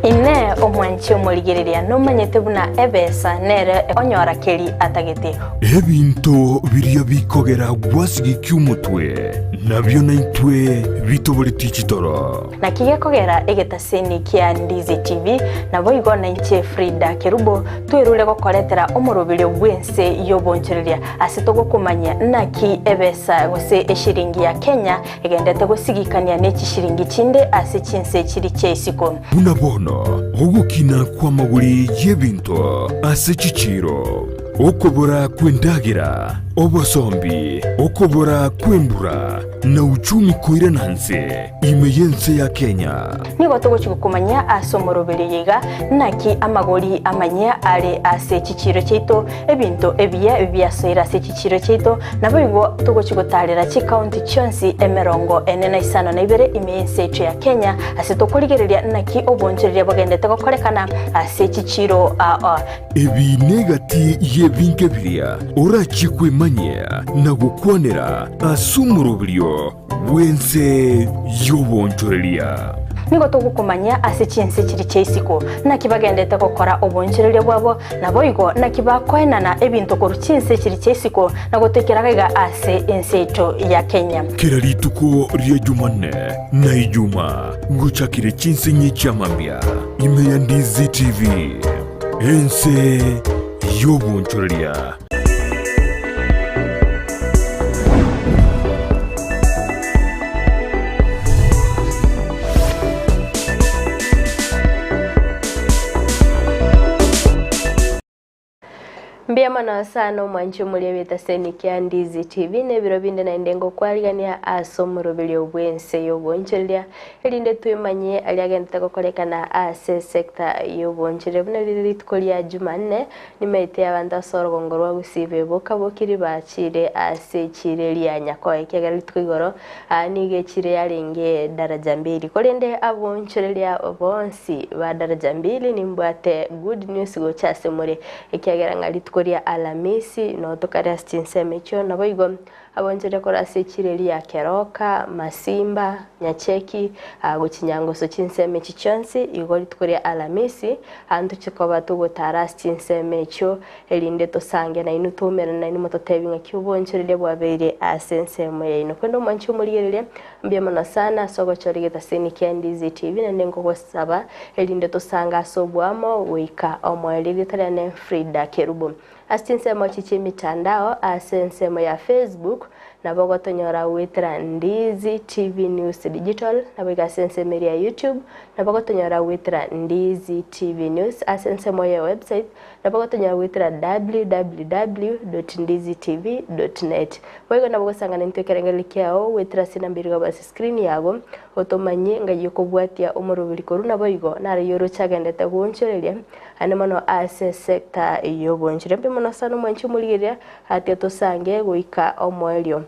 Ine omwanchi omurigereria no manyete buna ebesa nere onyora keri atagete. Ebinto biria bikogera gwasigi kyumutwe nabyo naitwe bitobore tichitoro. Na kige kogera egetaseni kia Ndizi TV na boigo na Ense Frida Kerubo twerule gokoretera omurubiri bwense yobonchereria asitogo kumanya naki ebesa gose eshiringi ya Kenya egendete gosigikania neki shiringi chinde ase chinse chiri chesiko. Unabona ogukina kwa maguri yebinto ase chichiro okobora kwendagira obosombi okobora kwembura na uchumi koire nanse imeyense ya Kenya nigo togochiko kumanya asomorobere yiga naki amagori amanya ale ase chichiro cheito ebinto ebia soira ase chichiro cheito naboigo togochiko talera chi county chonsi emerongo enena isano na ibere imeyense yetu ya Kenya ase tokorigereria naki obonchereria bagendete gokorekana ase chichiro ebi negati yebinke biria orachikwe manya na gukwanera asumurubirio wense yobonchoreria nigo togukumanya ase chinse chiri chesiko nakibagendete gukora obonchereria bwabo naboigo nakibakwenana ebinto koru chinse chiri chesiko nagotekeraga ase enseto ya Kenya kirarituko ria Jumanne na Ijuma guchakire chinse nyichamambia ime ya Ndizi TV Ense yobonchoreria Mbiamana sana mwancho mulebeta seni kia Ndizi TV ne biro binde na ndengo kwaligania asomurubili obwense yobonchereria elinde twimanye aliagenda kokolekana ase sector yobonchereria buna lilitkolia Jumanne nimeite abantu asorogongorwa gusibe bokiri bachire ase chirelia nyakoe kegera litkwigoro nige chire yalinge daraja mbili kolende abonchereria bonsi ba daraja mbili nimbwate good news go chase muri ekegera ngalitko ya Alamisi no tokara stinsemecho na boigo abonjere kora sechireli ya Keroka Masimba Nyacheki guchinyango so chinseme chichonsi igoli tukoria Alamisi antu chikoba tugotara stinsemecho elinde to sange na inu tumera na inu mototebinga kyubonjere bwabere asensemo ya ino kwendo manchu muligerere mbiamana sana sogo chorigeta seni kia Ndizi TV na nengo gosaba elinde to sanga sobwamo wika omwelili tane Frida Kerubo asensemo chichi mitandao asensemo ya Facebook na bogo tonyora witra Ndizi TV News Digital na bogo asensemo ya YouTube na bogo tonyora witra Ndizi TV News asensemo ya website na bogo tonyora witra www.ndizitv.net bogo na bogo sangana ntwekerengelikiao witra sinambiriga basi screen yago otomanye ngayiko bwatia omurubiri koruna bogo nare yoro chagendete gonchoreria anemano ase sector yobonchire mbimono sano mwanchu muligeria ati tosange goika omwelio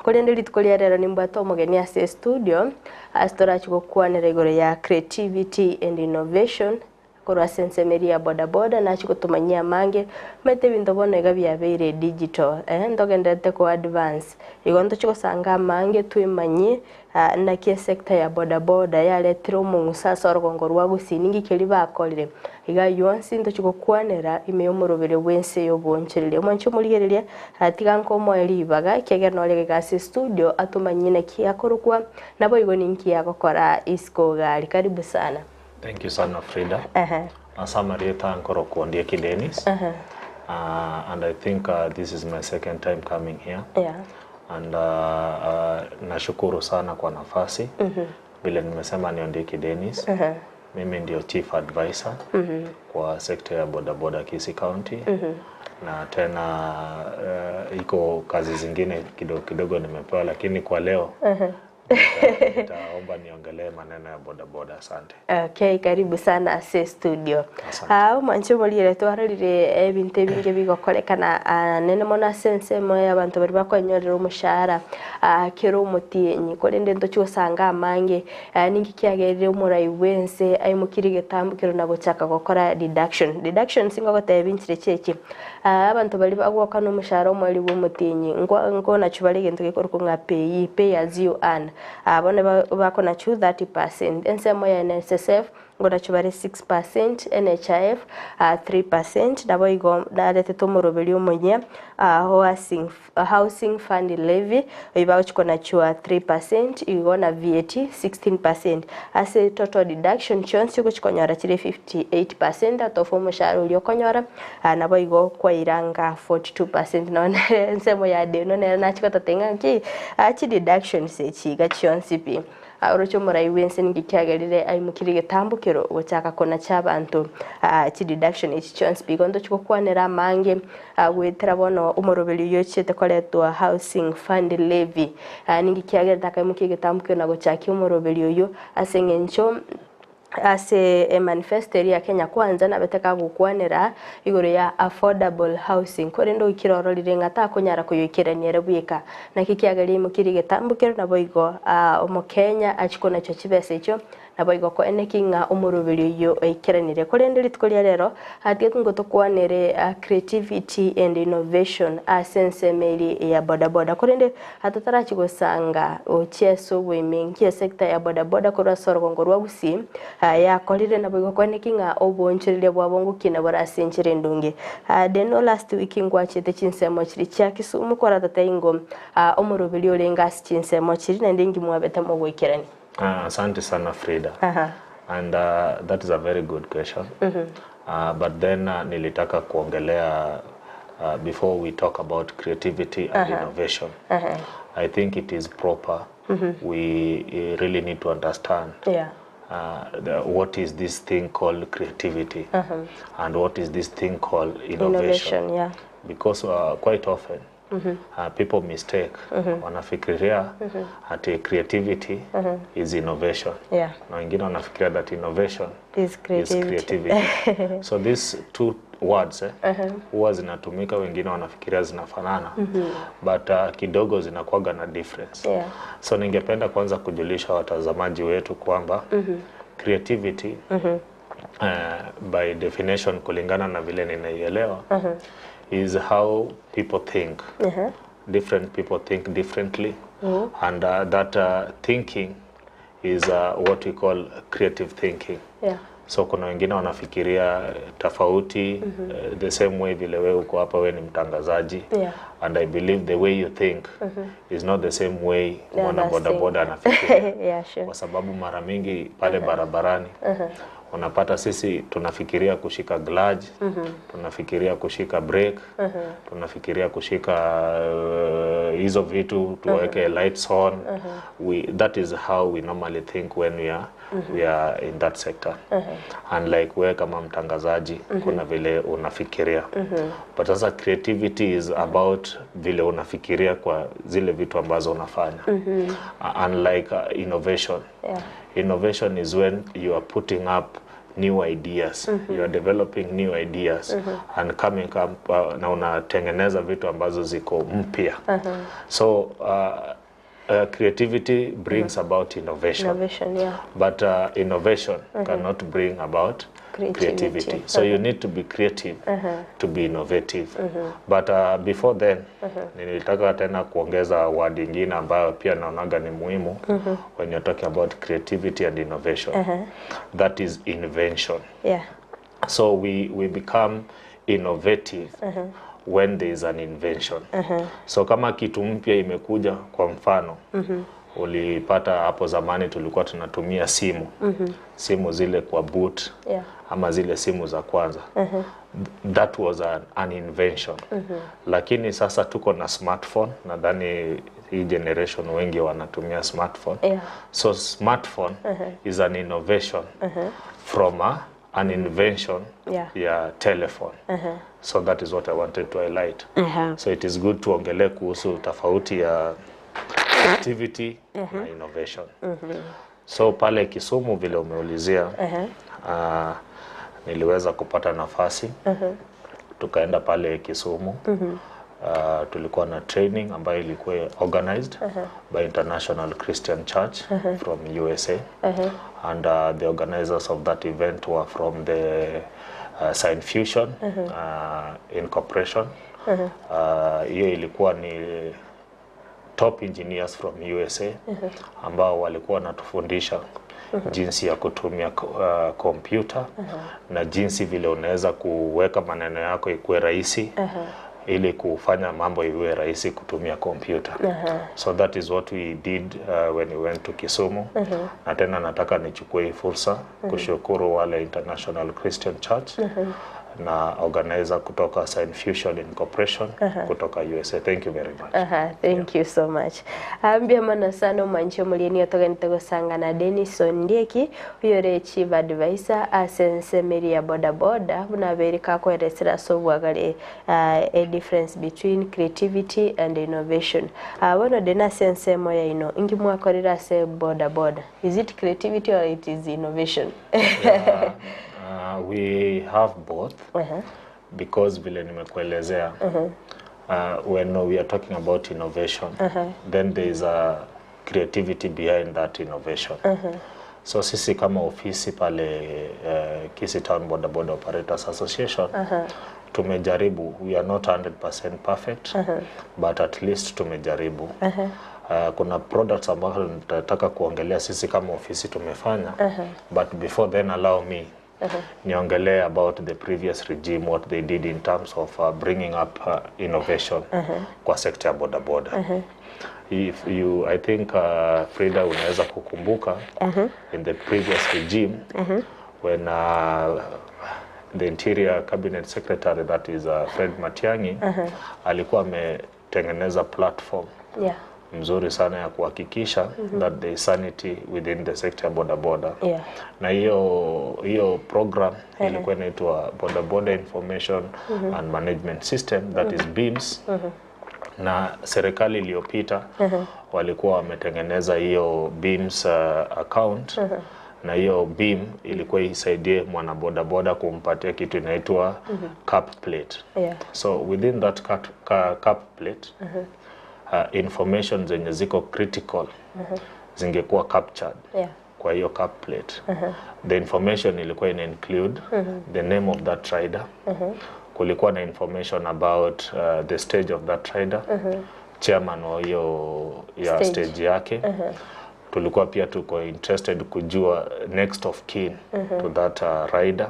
kolende litkolia rero nimbato omogeni ase studio astora chiko kwanera igoro ya creativity and innovation korwa sensemeria boda boda na chiko tumanyia mange mete binto bono egabya beire digital ndogendete ko advance igonto chiko sanga mange tuimanyi na kie sector ya boda boda yale tromo musasa orogongorwa gusiningi keli bakolire iga yonsi ndo chiko kwanera imeyomorobere wense yoboncherere mwancho muligereria atiganko moelibaga kegenolege gasi studio atumanyi na kia korukwa nabo igoni nkia gokora isko gali karibu sana. Thank you sana Frida. Asamarieta ankoro Ondieki Denis. And I think this is my second time coming here. Yeah. And nashukuru sana kwa nafasi. Vile nimesema ni Ondieki Denis. Mimi ndio chief advisor kwa sekta ya boda boda Kisii County. Na tena iko kazi zingine kidogo nimepewa lakini kwa leo nitaomba niongelee maneno ya boda boda. Asante. Okay, karibu sana ase studio. Mwancho mulire twararire ebinte binge bigokorekana nene mona sense moya abantu bari bakonyorera umushahara kero mutinyi kolende ndo cyosanga amange ningi kyagerere umurai wense ayimukiri getambukiro nabo chaka gukora deduction singo gotebinchire cyeki abantu bari bagwaka no mushahara omwali w'umutinyi ngo nachubale gento gikorwa nka pay as you earn abone bako na 30% ensemo ya NSSF ngona chubare 6%, NHIF 3%, nabo igo narete tomorobelio monye housing fund levy iba chukona chua 3%, igo na VAT 16%. Ase total deduction chonsi ko chikonyara chire 58% atofo mushara ulio konyora nabo igo kwa iranga 42%. None nsemo ya de none na chikota tenga ki achi deduction se chiga chonsi pi urocho murai wense ngikiagerire aimukiri getambukiro gochaka kona chabantu chi deduction ichi chonsi pi gondo chiko kwanera mange gwetera bono umorobeli yochete koletwa housing fund levy ningikiagerita kaimukiri getambukiro na gochaki umorobeli yoyo asengencho ase manifesto ya Kenya kwanza na beteka gukwanira igoro ya affordable housing korendo ikiroro lirenga ta kunyara kuyikiraniere bwika na kikiagali mukiri getambukiro na boigo omo Kenya achikona cyo kibese cyo na boigo ko enekinga umurubiri yo ikiranire korendo litkolia rero hatiye ngoto kwanere creativity and innovation sense meli ya boda korende hatatara kigosanga ocheso wemingi sector ya boda korwa sorgo ngorwa Gusii ya kolire na boigo kwanekinga obonchirire bwabongo kina barasenchire ndunge deno last week ngwachete chinsemo chiri cha Kisumu kora tataingo omurubili olenga chinsemo chiri na ndingi mwabeta mogwikirani. Asante sana Frida. And that is a very good question. But then nilitaka kuongelea before we talk about creativity and innovation. I think it is proper. We really need to understand what is this thing called creativity and what is this thing called innovation. Because quite often people mistake wanafikiria ati creativity is innovation. Na wengine wanafikiria that innovation is creativity. So these two words huwa zinatumika, wengine wanafikiria zinafanana but kidogo zinakuwaga na difference. So ningependa kwanza kujulisha watazamaji wetu kwamba creativity by definition kulingana na vile ninaielewa is how people think. Different people think differently and that thinking is what we call creative thinking. So kuna wengine wanafikiria tofauti the same way vile wewe uko hapa wewe ni mtangazaji and I believe the way you think is not the same way mwana boda anafikiria. Kwa sababu mara mingi pale barabarani unapata sisi tunafikiria kushika clutch, tunafikiria kushika brake, tunafikiria kushika hizo vitu tuweke lights on. That is how we normally think when we are in that sector. Unlike wewe kama mtangazaji kuna vile unafikiria. But sasa creativity is about vile unafikiria kwa zile vitu ambazo unafanya. Unlike innovation. Innovation is when you are putting up new ideas. You are developing new ideas and coming up na unatengeneza vitu ambazo ziko mpya. So creativity brings about innovation. But innovation cannot bring about creativity. So you need to be creative to be innovative. But before then nilitaka tena kuongeza word nyingine ambayo pia naonaga ni muhimu when you're talking about creativity and innovation. That is invention. So we become innovative when there is an invention. So kama kitu mpya imekuja, kwa mfano ulipata hapo zamani tulikuwa tunatumia simu. Simu zile kwa boot ama zile simu za kwanza. That was an invention. Lakini sasa tuko na smartphone, nadhani hii generation wengi wanatumia smartphone. So smartphone is an innovation from an invention ya telephone. So that is what I wanted to highlight. So it is good to ongelee kuhusu tofauti ya creativity na innovation. So pale Kisumu vile umeulizia niliweza kupata nafasi tukaenda pale Kisumu. Tulikuwa na training ambayo ilikuwa organized by International Christian Church from USA and the organizers of that event were from the Sign Fusion Incorporation. Hiyo ilikuwa ni top engineers from USA ambao walikuwa wanatufundisha jinsi ya kutumia kompyuta na jinsi vile unaweza kuweka maneno yako ikuwe rahisi ili kufanya mambo iwe rahisi kutumia kompyuta. So that is what we did when we went to Kisumu. Na tena nataka nichukue fursa kushukuru wale International Christian Church na organizer kutoka Sign Fusion Incorporation kutoka USA. Thank you very much. Thank you so much. Ambia mana sana manje mulini otoganite gusanga na Denis Ondieki uyore chief advisor Ense ya boda boda bunabereka kweresera so bwagale a difference between creativity and innovation. Bono Denis Ense moya ino ingi mwakorera se boda boda. Is it creativity or it is innovation? We have both because vile nimekuelezea when we are talking about innovation then there is a creativity behind that innovation. So sisi kama ofisi pale Kisii Town Boda Boda Operators Association tumejaribu, we are not 100% perfect but at least tumejaribu. Kuna products ambazo nataka kuongelea sisi kama ofisi tumefanya but before then allow me niongelee about the previous regime, what they did in terms of bringing up innovation kwa sector ya boda boda. If you, I think Frida unaweza kukumbuka in the previous regime when the Interior Cabinet Secretary, that is Fred Matiang'i, alikuwa ametengeneza platform mzuri sana ya kuhakikisha that there is sanity within the sector boda boda. Na hiyo program ilikuwa inaitwa Boda Boda Information and Management System, that is BIMS. Na serikali iliyopita walikuwa wametengeneza hiyo BIMS account na hiyo BIM ilikuwa isaidie mwana boda boda kumpatia kitu inaitwa cap plate. So within that cap plate information zenye ziko critical zingekuwa captured kwa hiyo cap plate. The information ilikuwa ina include the name of that rider, kulikuwa na information about the stage of that rider, chairman wa hiyo ya stage yake. Tulikuwa pia tuko interested kujua next of kin to that rider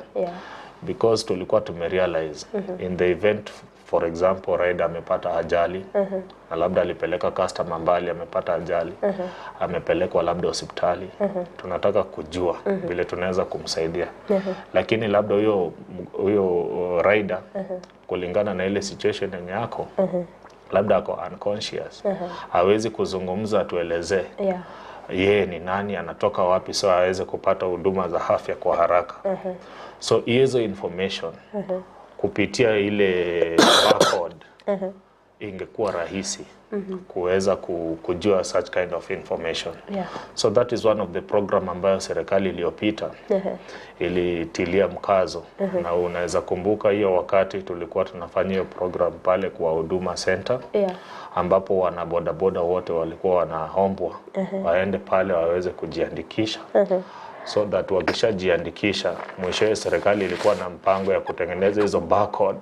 because tulikuwa tumerealize in the event, for example, rider amepata ajali na labda alipeleka customer mbali, amepata ajali, amepelekwa labda hospitali, tunataka kujua vile tunaweza kumsaidia. Lakini labda huyo rider kulingana na ile situation yenye yako labda ako unconscious, hawezi kuzungumza tuelezee yeye ni nani, anatoka wapi, so aweze kupata huduma za afya kwa haraka. So hizo information kupitia ile barcode ingekuwa rahisi kuweza kujua such kind of information. So that is one of the program ambayo serikali iliyopita ilitilia mkazo. Na unaweza kumbuka hiyo wakati tulikuwa tunafanya hiyo program pale kwa Huduma Center ambapo wana boda boda wote walikuwa wanaombwa waende pale waweze kujiandikisha. So that wakishajiandikisha, mwishowe serikali ilikuwa na mpango ya kutengeneza hizo barcode.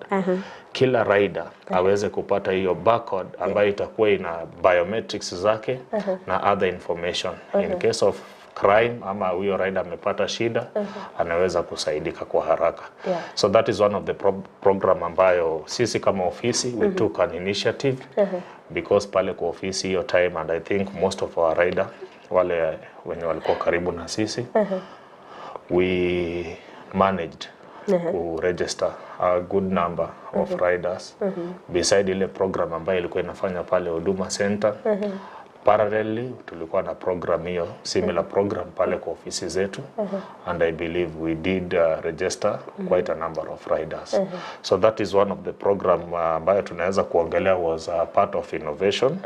Kila rider aweze kupata hiyo barcode ambayo itakuwa ina biometrics zake na other information. In case of crime ama huyo rider amepata shida, anaweza kusaidika kwa haraka. So that is one of the program ambayo sisi kama ofisi we took an initiative because pale kwa ofisi hiyo time, and I think most of our rider wale wenye walikuwa karibu na sisi we managed to register a good number of riders beside ile program ambayo ilikuwa inafanya pale Huduma Center. Parallelly tulikuwa na program hiyo, similar program pale kwa ofisi zetu, and I believe we did register quite a number of riders. So that is one of the program ambayo tunaweza kuongelea was a part of innovation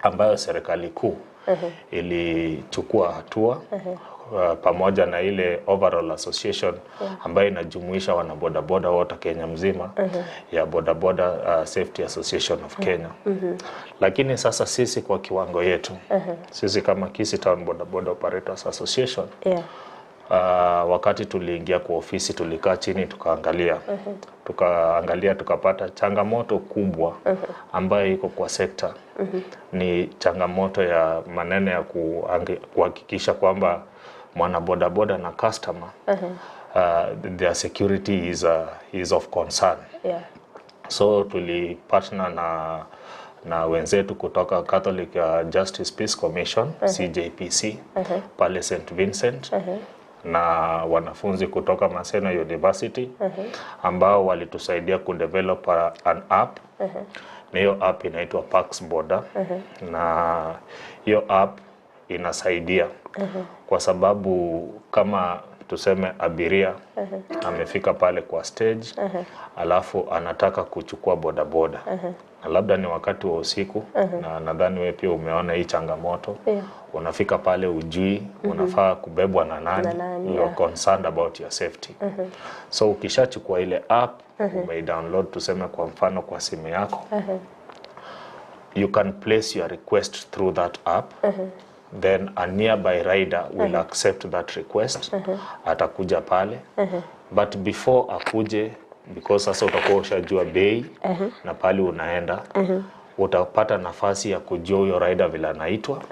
ambayo serikali kuu ilichukua hatua pamoja na ile overall association ambayo inajumuisha wanabodaboda wote Kenya mzima ya bodaboda Safety Association of Kenya. Lakini sasa sisi kwa kiwango yetu, sisi kama Kisii Town Boda Boda Operators Association, Wakati tuliingia kwa ofisi tulikaa chini tukaangalia. Tukapata changamoto kubwa ambayo iko kwa sekta. Ni changamoto ya maneno ya kuhakikisha kwamba mwana bodaboda na customer their security is of concern. So tulipartner na wenzetu kutoka Catholic Justice Peace Commission, CJPC, pale St. Vincent, na wanafunzi kutoka Maseno University ambao walitusaidia kudevelop an app. Na hiyo app inaitwa Pax Boda. Na hiyo app inasaidia kwa sababu kama tuseme abiria amefika pale kwa stage, alafu anataka kuchukua bodaboda, na labda ni wakati wa usiku, na nadhani wewe pia umeona hii changamoto. Unafika pale ujui unafaa kubebwa na nani, you are concerned about your safety. So ukishachukua ile app, download tuseme kwa mfano kwa simu yako, you can place your request through that app. Then a nearby rider will accept that request. Atakuja pale. But before akuje, because sasa utakuwa ushajua bei na pale unaenda, utapata nafasi ya kujua huyo rider vile anaitwa.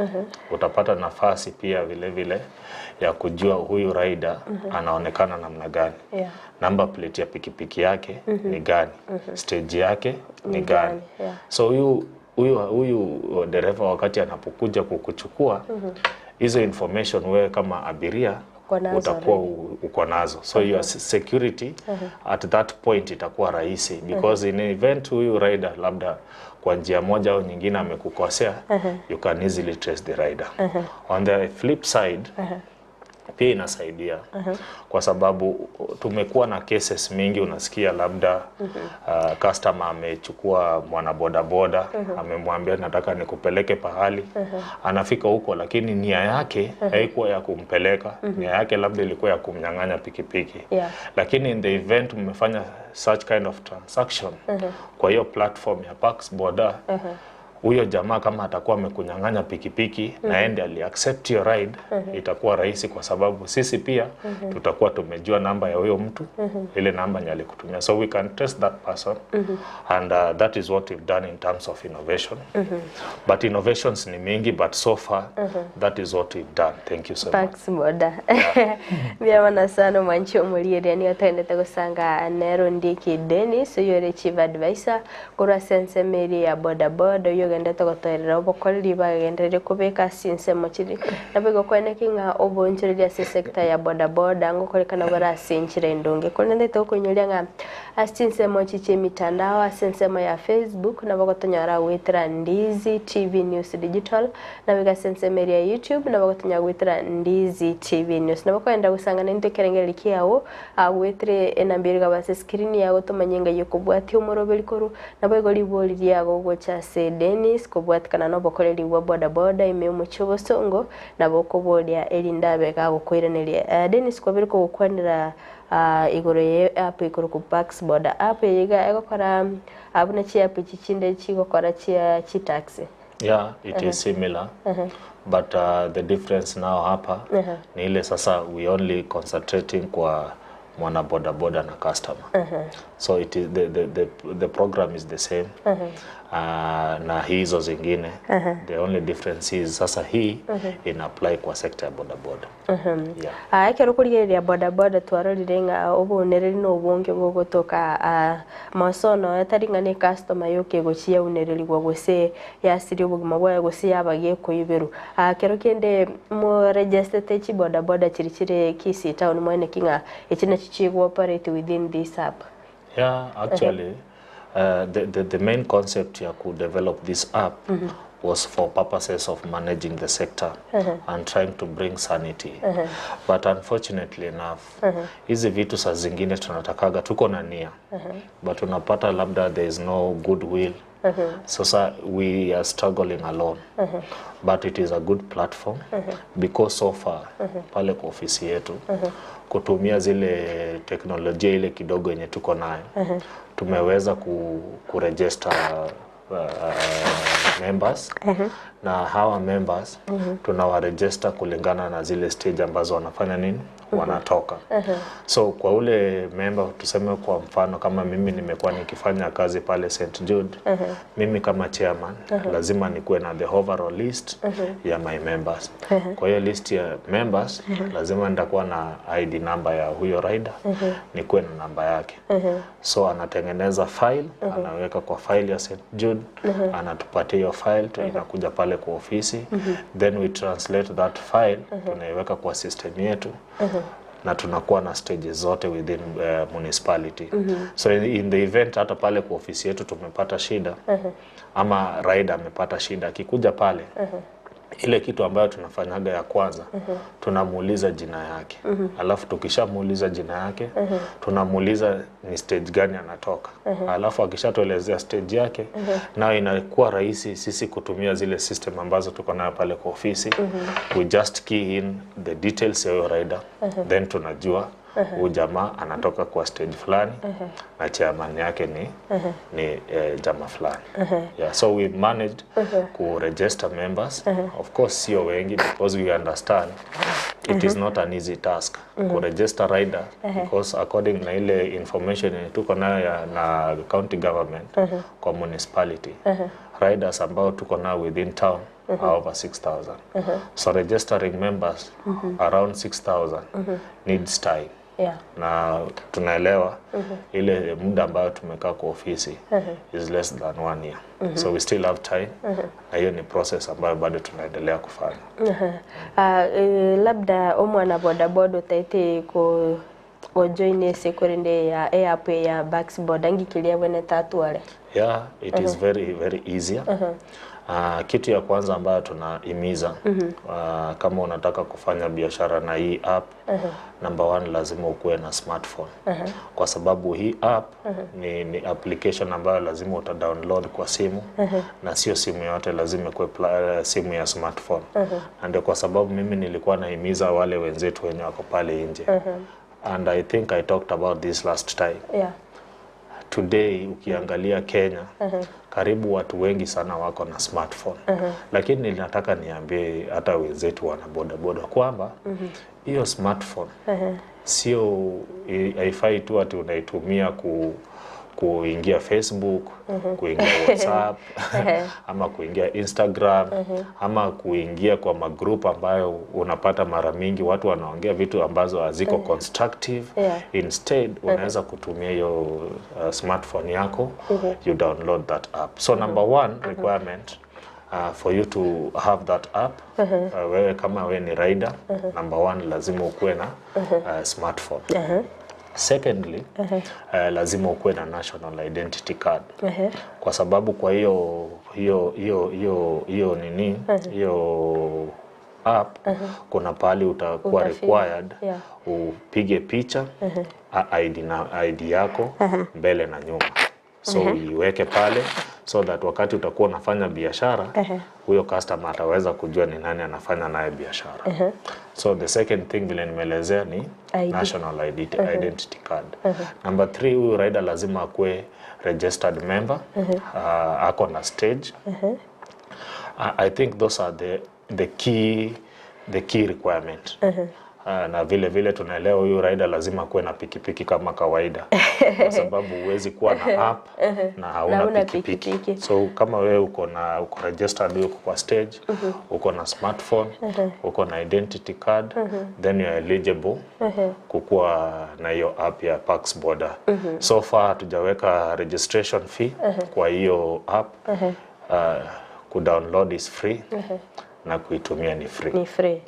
Utapata nafasi pia vile vile ya kujua huyu rider anaonekana namna gani. Number plate ya pikipiki yake ni gani. Stage yake ni gani. So huyu dereva wakati anapokuja kukuchukua, hizo information wewe kama abiria utakuwa uko nazo. So your security at that point itakuwa rahisi, because in event huyu rider labda kwa njia moja au nyingine amekukosea, you can easily trace the rider. On the flip side, pia inasaidia kwa sababu tumekuwa na cases mingi. Unasikia labda customer amechukua mwana bodaboda, amemwambia nataka nikupeleke pahali, anafika huko lakini nia yake haikuwa ya kumpeleka, nia yake labda ilikuwa ya kumnyang'anya pikipiki. Lakini in the event mmefanya such kind of transaction kwa hiyo platform ya Pax Boda, huyo jamaa kama atakuwa amekunyang'anya pikipiki na ende ali accept your ride, itakuwa rahisi kwa sababu sisi pia tutakuwa tumejua namba ya huyo mtu, ile namba nye alikutumia. So we can trace that person, and that is what we've done in terms of innovation. But innovations ni mingi, but so far that is what we've done. Thank you so much. Pax Boda. Byabona sana mwancho mulire ni atendete gusanga nero Ondieki Denis, yore chief advisor kura sense meri ya boda boda, genda togotorera obokoreri bagenderere kubeka sinse mochiri nabego kwenekinga obonchirira se sector ya boda boda ngokorekana bara sinchire ndonge konende to konyoria nga asinse mochiche mitandao asinse ya Facebook nabagotonyara witira Ndizi TV News Digital nabega sense media YouTube nabagotonya witira Ndizi TV News nabakwenda gusanga ninde kerengeri kiawo awitire enambirga base screen yago tomanyenga yokobwati umuroberi koru nabego libori yago gocha se Denis kubwatikana no bokoreri wa boda boda ime umuchobo songo nabokobolia elindabe ga gukwireneria Denis kwabiri ko gukwanira igoro ye app ikoro ku Pax Boda app yiga egokora abuna chi app chichinde chigokora chi taxi. Yeah, it is similar. But the difference now hapa ni ile sasa we only concentrating kwa mwana boda boda na customer. So it is the program is the same. Na hizo zingine the only difference is sasa hii in apply kwa sector ya boda boda. Kero kurigeria boda boda twarorirenga obonereri no bonge gogotoka masono etaringa ne customer yoke gochia unereri gwa gose yasiri obugima bwa gose yabagiye kuyiberu kero kende mo register chi boda boda chirichire Kisii town mwene kinga echina chichigwa operate within this app. Yeah, actually the main concept here to develop this app was for purposes of managing the sector and trying to bring sanity. But unfortunately enough, hizi vitu saa zingine tunatakaga tuko na nia, but unapata labda there is no goodwill. So we are struggling alone. But it is a good platform because so far pale kwa ofisi yetu kutumia zile teknolojia ile kidogo yenye tuko nayo tumeweza kuregister members na hawa members tunawaregister kulingana na zile stage ambazo wanafanya nini wanatoka. So kwa ule member, tuseme kwa mfano kama mimi nimekuwa nikifanya kazi pale St. Jude, mimi kama chairman lazima nikuwe na the overall list ya my members. Kwa hiyo list ya members lazima nitakuwa na ID number ya huyo rider, nikuwe na namba yake. So anatengeneza file, anaweka kwa file ya St. Jude, anatupatia hiyo file, inakuja pale kwa ofisi, then we translate that file, tunaiweka kwa system yetu, na tunakuwa na stages zote within municipality. So in the event hata pale kwa ofisi yetu tumepata shida, ama rider amepata shida, akikuja pale, ile kitu ambayo tunafanyaga ya kwanza, tunamuuliza jina yake. Alafu tukishamuuliza jina yake, tunamuuliza ni stage gani anatoka. Alafu akishatuelezea stage yake, nao inakuwa rahisi sisi kutumia zile system ambazo tuko nayo pale kwa ofisi. We just key in the details ya rider, then tunajua huyu jamaa anatoka kwa stage fulani, na chairman yake ni jamaa fulani. Yeah, so we managed to register members. Of course sio wengi, because we understand it is not an easy task to register rider, because according na ile information tuko nayo na county government kwa municipality, riders ambao tuko nao within town are over 6,000. So registering members around 6,000 needs time. Na tunaelewa ile muda ambayo tumekaa kwa ofisi is less than 1 year. So we still have time. Na hiyo ni process ambayo bado tunaendelea kufanya. Labda omwana bodaboda utaite ko join Ense korinde ya app ya Bax boda ngikilia bwene tatwale. Yeah, it is very easier. Kitu ya kwanza ambayo tunahimiza, kama unataka kufanya biashara na hii app, number 1 lazima ukuwe na smartphone. Kwa sababu hii app ni application ambayo lazima utadownload kwa simu, na sio simu yote, lazima kuwe simu ya smartphone. Na ndio kwa sababu mimi nilikuwa nahimiza wale wenzetu wenye wako pale nje. And I think I talked about this last time. Today ukiangalia Kenya, karibu watu wengi sana wako na smartphone. Lakini ninataka niambie hata wenzetu wana bodaboda kwamba hiyo smartphone sio haifai tu ati unaitumia kuingia Facebook, kuingia WhatsApp, ama kuingia Instagram, ama kuingia kwa magroup ambayo unapata mara mingi watu wanaongea vitu ambazo haziko constructive. Instead unaweza kutumia hiyo smartphone yako, you download that app. So number 1 requirement for you to have that app, wewe kama wewe ni rider, number 1 lazima ukuwe na smartphone. Secondly, lazima ukuwe na national identity card. Kwa sababu kwa hiyo app, kuna pali utakuwa required upige picha ID yako mbele na nyuma. So iweke pale so that wakati utakuwa unafanya biashara, huyo customer ataweza kujua ni nani anafanya naye biashara. So the second thing vile nimeelezea ni national identity card. Number 3, huyo rider lazima akuwe registered member, ako na stage. I think those are the key requirement. Na vile tunaelewa huyu rider lazima kuwe na pikipiki kama kawaida. Kwa sababu huwezi kuwa na app na hauna pikipiki. So kama wewe uko registered, uko kwa stage, uko na smartphone, uko na identity card, then you are eligible kukuwa na hiyo app ya Bax boda. So far hatujaweka registration fee kwa hiyo app. Kudownload is free. Na kuitumia ni free. Ni free.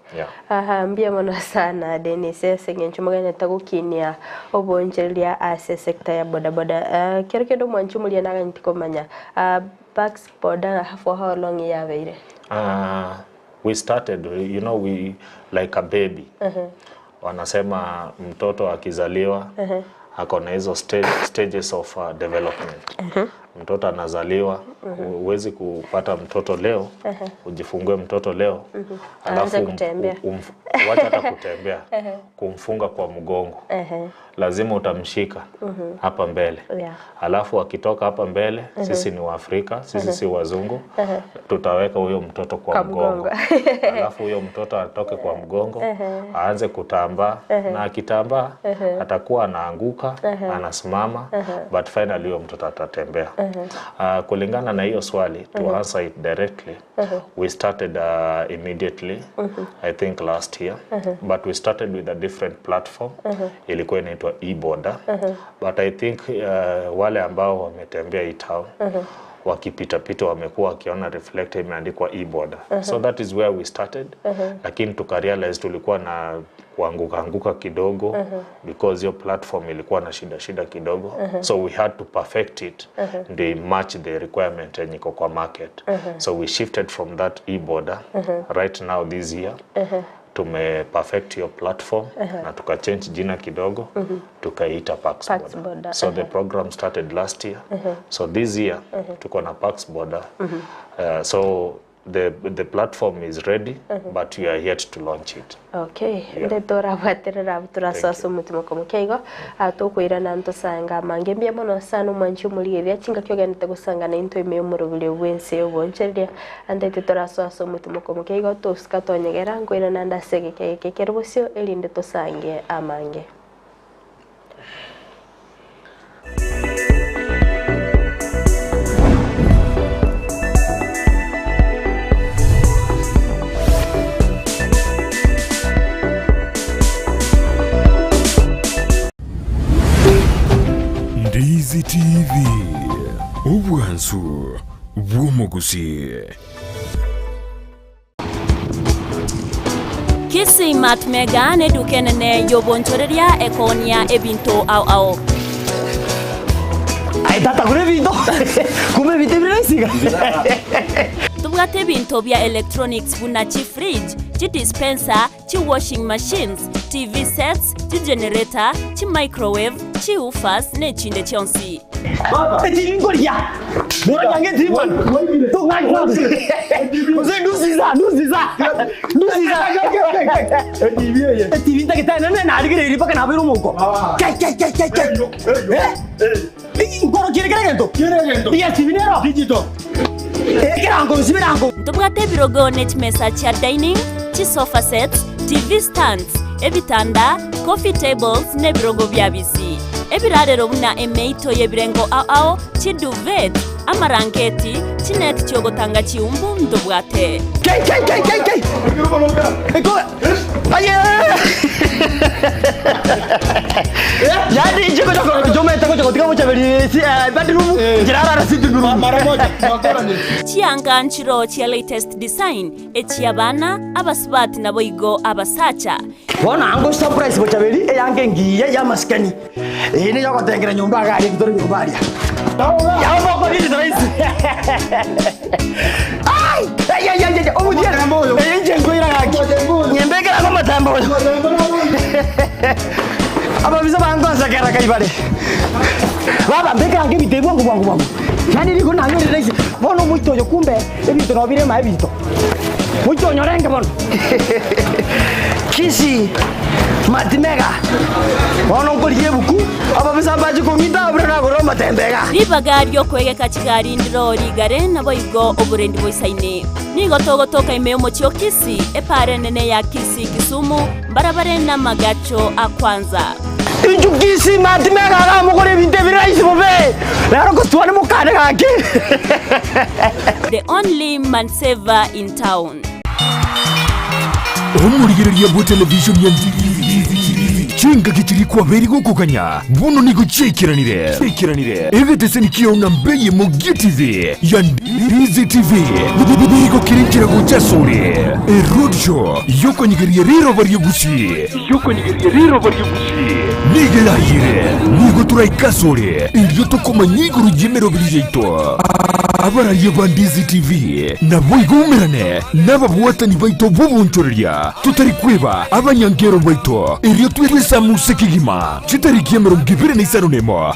Mbia mwana sana Denis sengencho maganya tagukinia obonjelia ase sector ya bodaboda. Kerekedo mwanchu mulia naga ntikomanya. Bax boda for how long yaveire? We started, you know, we like a baby. Wanasema mtoto akizaliwa ako na hizo stages of development. mtoto anazaliwa, huwezi kupata mtoto leo, ujifungue mtoto leo, alafu wacha hata kutembea, kumfunga kwa mgongo. Lazima utamshika hapa mbele. Alafu akitoka hapa mbele, sisi ni Waafrika, sisi si wazungu, tutaweka huyo mtoto kwa mgongo. Alafu huyo mtoto atoke kwa mgongo, aanze kutambaa, na akitambaa atakuwa anaanguka, anasimama, but finally huyo mtoto atatembea. Kulingana na hiyo swali, to answer it directly, we started immediately, I think last year, but we started with a different platform, ilikuwa inaitwa e-border, but I think wale ambao wametembea hii town, wakipita wamekuwa wakiona reflector imeandikwa e-border. So that is where we started, lakini tukarealize tulikuwa na kuanguka kidogo, because your platform ilikuwa na shida kidogo, so we had to perfect it, they match the requirement yenye iko kwa market. So we shifted from that e-border. Right now this year tume perfect your platform, na tuka change jina kidogo, tukaita Pax Border. So the program started last year, so this year tuko na Pax Border. So the platform is ready, but we are yet to launch it. Okay, ndetora baterera turasaso mutima komukeigo atokwira nanto sanga mangembia mono sano manchu muligeria chinga kyoganite gusanga na into ime umurubule wense oboncheria andete turasaso mutima komukeigo toska tonyegera ngoira nanda sege Kerubosio elinde tosange amange. Ndizi TV, ubwansu bw'Gusii. Kisii matmega ne dukenene yobonchoreria ekonia ebinto au. Ai tata kure binto. Kume bite biresiga. Tubwate binto bya electronics buna chi fridge, chi dispenser, chi washing machines, TV sets, chi generator, chi microwave, chi ufas ne chinde chonsi. Baba, TV ngoria. Mora yange TV. To ngai kwa. Ose nusiza. TV ye. TV takita na adigere iri paka na biru muko. Kai. Ngoro kiregento. Dia TV nero. Digital. Tubwate birogo nechmesa cha dining, chi sofa sets, TV stands, ebitanda, coffee tables ne birogo byabisi. Ebirarero buna emeito yebirengo ao, chi duvet, amarangeti, chi net chogotanga chiumbu ndobwate. Kai. Eko. Aye. Jadi jome tako tikamo chabeli bedroom jirara rasiti room mara moja makorani chianga nchiro chia latest design echiabana abasbati nabo igo abasacha bona ango surprise bo chabeli yange ngiye ya maskani ine yako tengera nyumba gari kitori nyumbaria ya moko ni rais ay omudia ramboyo enje ngoira gaki nyembekera kwa matambo aba biza bangonza kera kaibale baba mbeka nge bitebo ngwangu yani liko nanyo ni rais bono muito yo kumbe ebito no bire ma ebito muito nyorenge bono Kisii matimega bono ngoriye buku aba biza baje komita abure na goro matembega ribaga ryo kwegeka kigari ndiro rigare nabo igo oburendi boisaine nigo togotoka ime omochio Kisii epare nene ya Kisii Kisumu barabare na magacho akwanza Kisii matimega ga mugore binte birais bobe naro kostwane mukane gake the only man saver in town. Omurigereria bo television ya Ndizi chinga kichiri kwa beri gukukanya buno nigo chekiranire egete nikio ngambeye mu GTV ya Ndizi TV nigo kirinjira guchasore roadshow yoko nigeria riro bari Gusii nigelayire nigo turaikasore iryo tokoma nigo rujemero birijeito abarariye ba Ndizi TV nabo igumerane n'ababwatani baito bubunchoreria tutari kweba abanyangero baito iryo twese musiki gima chitari kiemero ngibire ni sarunemo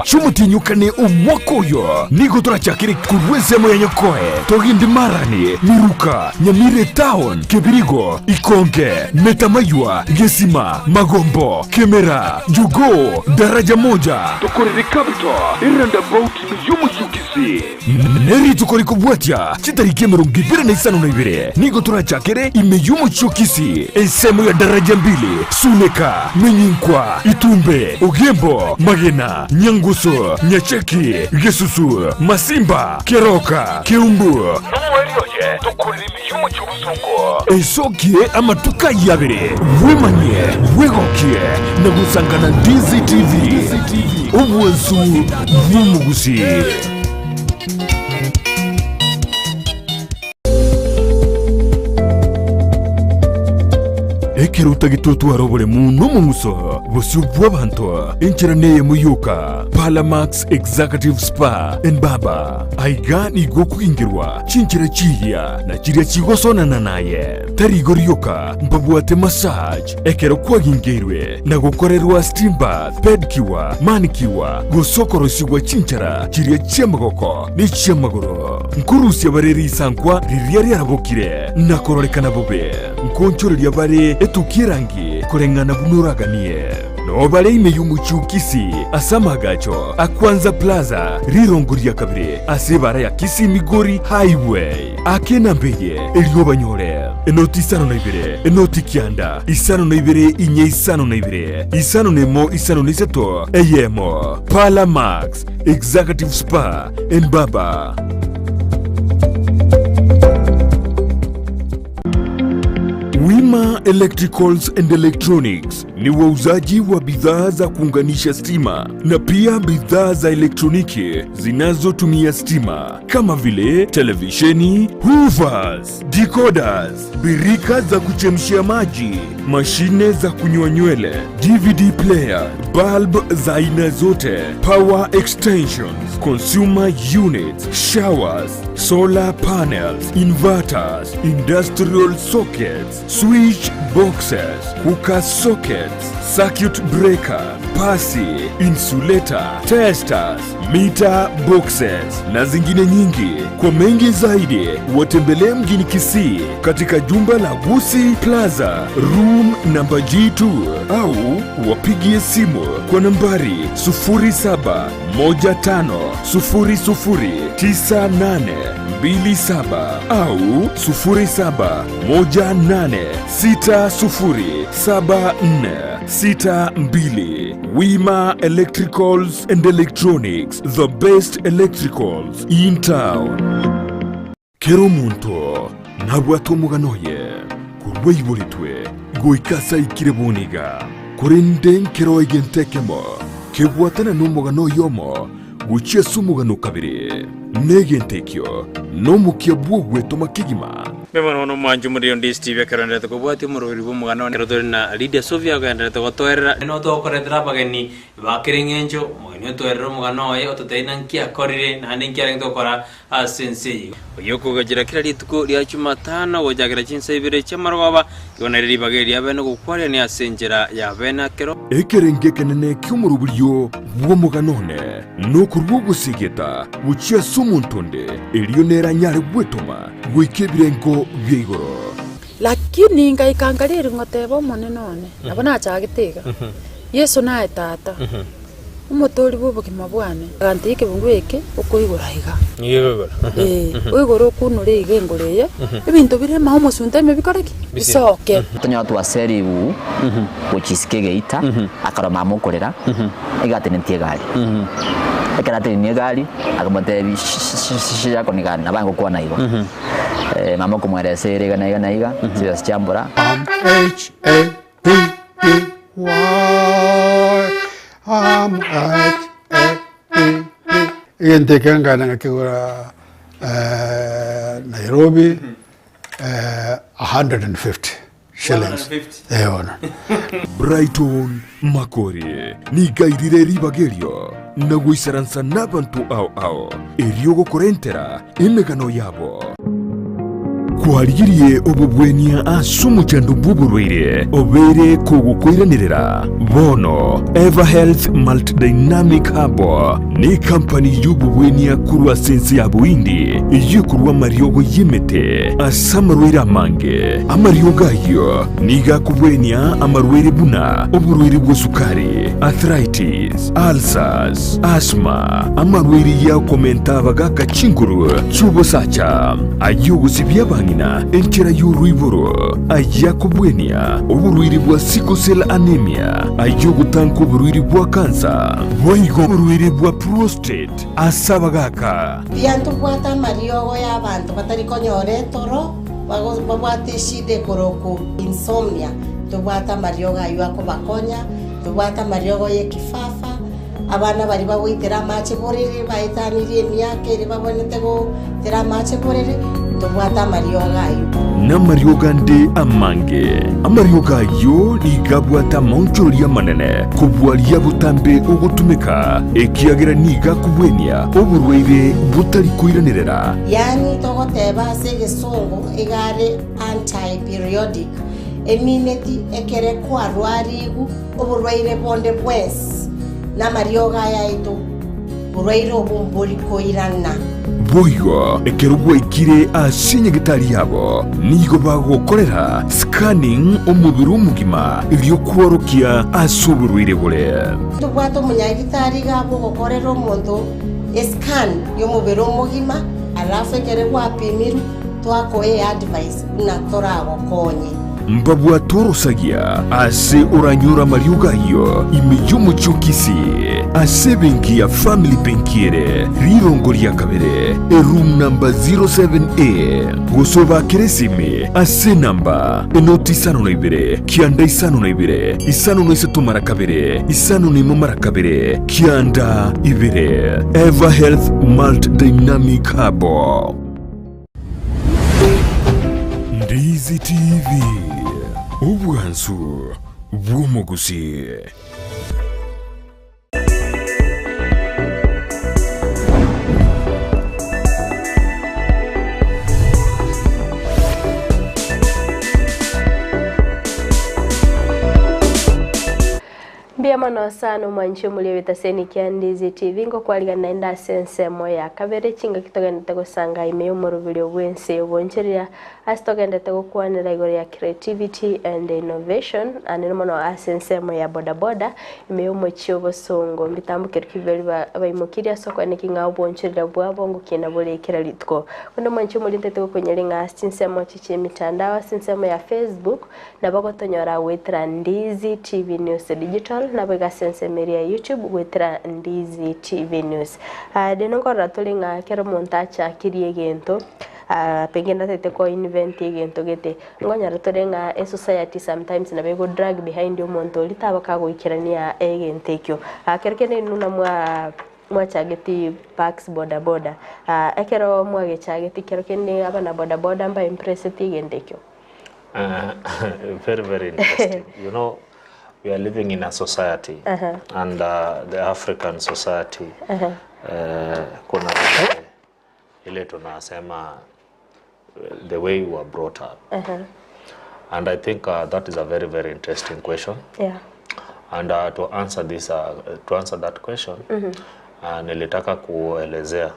Chumutinyukane umwaka uyo nigo turachakiri kurwezemo ya nyokoe togindi marani Miruka Nyamira Town Kebirigo Ikonge Metamaywa Gesima Magombo Kemera Jugo Daraja moja Tokoriri Capital Iranda Bout Yumushukisi Neri tukori kubwatia Chitariki merungibire na isano na ibire nigo turachakiri ime Yumushukisi Ensemo ya daraja mbili Suneka Menyinkwa Itumbe Ogembo Magena Nyanguso Nyacheki Gesusu Masimba Keroka Keumbu Numwelioje tukulimi Yumushukuzungo Esokie amatuka yabire Wemanye Wegokie Nagusangana Ndizi TV Ubuensu Gusii Ekeruta gitutu arobole muno mumuso busubwa bantu enchiraneye muyuka Palamax Executive Spa and Baba aigani gokuingirwa chinchira chiya na chiria chigosona naye tarigoryoka mbabwate massage ekero kwagingirwe na gukorerwa steam bath pedicure manicure gusokorosigwa chinchara chiria chiamagoko ni chiamagoro nkurusi abareri sankwa riria riarabokire na kororekana bobe nkonchoreria bare etukirangi kurengana bunuraganie no bare ime Yumushukisi asamagacho akwanza plaza rirongoria kabire asibara ya Kisii Migori highway akena mbeye eliobanyore enoti isano na ibire enoti kianda isano na ibire inye isano na ibire isano nemo isano niseto eyemo Palamax Executive Spa and Baba. Wima Electricals and Electronics ni wauzaji wa bidhaa za kuunganisha stima na pia bidhaa za elektroniki zinazotumia stima kama vile televisheni, hoovers, decoders, birika za kuchemshia maji, mashine za kunyoa nywele, DVD player, bulb za aina zote, power extensions, consumer units, showers, solar panels, inverters, industrial sockets, switch boxes, cooker sockets, circuit breaker, pasi, insulator, testers, meter boxes na zingine nyingi. Kwa mengi zaidi watembelee mjini Kisii katika jumba la Gusii Plaza room namba G2 au wapigie simu kwa nambari 0715009827 au 0718607462. Wima Electricals and Electronics, the best electricals in town. Kero muntu nabwato muganoye kurweiburitwe goikasa ikirebuniga kurinde kero igentekemo kebwatana n'umugano yomo guchia sumugano kabiri negentekyo no mukiabugwe tomakigima Bema no manju muri Ndizi TV karanda to kubwati mururi bumugano rero na Lydia Sofia ganda to toera no to korendra bageni bakirengenjo moyo toera mugano ye ototeina nkia korire na nkia to kora asense yoko gagira kira lituko lya Jumatano gojagira chinse ibire chamarwaba yona riri bageri abene gukwaria ni asenjera ya bena kero ekerenge kenene kyumurubulyo bwomuganone no kurwogusigeta buchia sumuntonde elionera nyare bwetoma gwikibirengo byeigoro lakini ngaikangarira ngotebo monenone nabona achagitega Yesu nae tata umutori bubugima bwane gantike bungweke ukoigora higa yego uigoro kunure igengoreye ibintu bire maho musunteme bikoreki bisoke tonya twa seribu uchisikege ita akaroma mukorera igatenentie gari ekarate ni gari akamote bishisha konigana nabango kwa naigo mama kumwerese rega naiga sio sichambura Yentekanga na kigura Nairobi 150 shillings. Brighton Makori ni gairire ribagerio na guisaransa n'abantu ao eriogo korentera emegano yabo. kwarigirie obubwenia asumu chandu buburwire obere kugukwiranirira bono Eva Health Multidynamic Hub ni company y'ububwenia kurwa sense ya buindi yikurwa mariogo yimete asamarwire amange amariogo ayo niga kubwenia amarwire buna oburwire bw'sukari, arthritis, ulcers, asthma, amarwire ya komenta bagaka chinguru chubosacha ayugusibya bangina enkera y'urwiboro ayakubwenia oburwire bwa sickle cell anemia ayugutanka oburwire bwa kansa boigo oburwire bwa prostate asabagaka biantu bwata mariogo y'abantu batari konyore toro babwate shide koroku insomnia tubwata mariogo ayo akobakonya tubwata mariogo yekifafa abana bari bawitira mache borere baitanirie emyaka eri babonete gutira mache borere tubwata mariogo ayo na mariogo nde amange amariogo ayo nigabwata maunchoria manene kubwaria butambe ugutumika ekiagira niga kubwenia oburwaire butari kuiranirira yani togoteba segesongo igare anti-periodic emineti ekere kwarwarigu oburwaire bonde bwes na mariogo yaito burwaire obumburi koirana boigo Kerubo ikire asinye gitari yabo nigo bagokorera scanning omubiri w'umugima iryo kworokia asuburwire bure tubwato munyagitari gabo gokorera omuntu scan y'omubiri w'umugima alafu ekere gwapimiru twakoye advice na toragokonye mbabwa torosagia ase oranyura mariogo ayo imiyumu Kisii ase benki ya family benkiere rirongo rya kabere room number 07A gusoba keresime ase namba enoti isano na ibere kianda isano na ibere isano na isatu mara kabere isano na imo mara kabere kianda ibere Eva Health Multidynamic Hub. Ndizi TV ubwansu bw'umugusii. Biamano sana mwanchi mulio vitaseni kia Ndizi TV ngo kwaliga naenda sense moya kabere chinga kitogenda gusanga imeyo murubili obwense oboncherya asitogenda kwanira igoro ya creativity and innovation anene mono asense moya boda boda imeyo mochi obosongo mbitambukira kibeli abaimukiriya soko nekinga oboncherya bwabo ngo kina bolekera litko kono mwanchi mulio ntete konyelinga sense mochi chimitandao sense moya Facebook na bagotonyora wetra Ndizi TV News Digital na bega sense meria YouTube wetra Ndizi TV News. Denongora tulinga kero montacha kirie gento pengine tete ko invent gento gete ngonya tulinga a society sometimes na bego drag behind yo monto litaba kago ikirania egentekyo kerkene nuna mwa chageti packs boda boda ekero mwa gechageti kerkene abana boda boda mba impressed igendekyo. Very interesting. You know, we are living in a society and the African society kuna ile tunasema the way we were brought up and I think that is a very interesting question. And to answer that question nilitaka kuelezea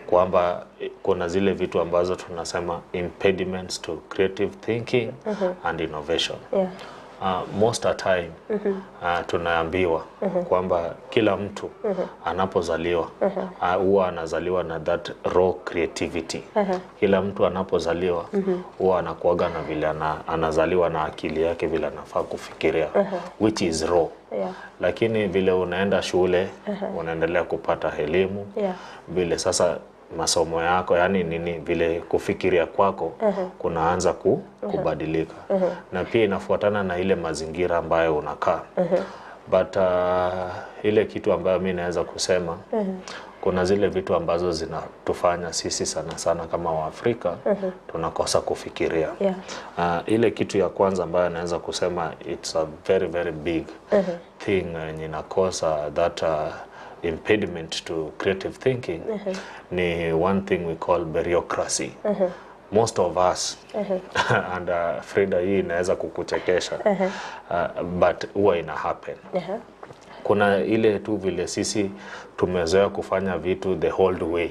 kwamba kuna zile vitu ambazo tunasema impediments to creative thinking and innovation. Most of the time tunaambiwa kwamba kila mtu anapozaliwa huwa anazaliwa na that raw creativity. Kila mtu anapozaliwa huwa anakuaga na vile anazaliwa na akili yake vile anafaa kufikiria, which is raw. Lakini vile unaenda shule unaendelea kupata elimu vile sasa masomo yako yani nini vile kufikiria kwako kunaanza kubadilika na pia inafuatana na ile mazingira ambayo unakaa. But ile kitu ambayo mimi naweza kusema kuna zile vitu ambazo zinatufanya sisi sana kama Waafrika tunakosa kufikiria. Ile kitu ya kwanza ambayo naweza kusema it's a very big thing inakosa that impediment to creative thinking ni one thing we call bureaucracy. Most of us and Frida, hii inaweza kukuchekesha but huwa ina happen. Kuna ile tu vile sisi tumezoea kufanya vitu the whole way,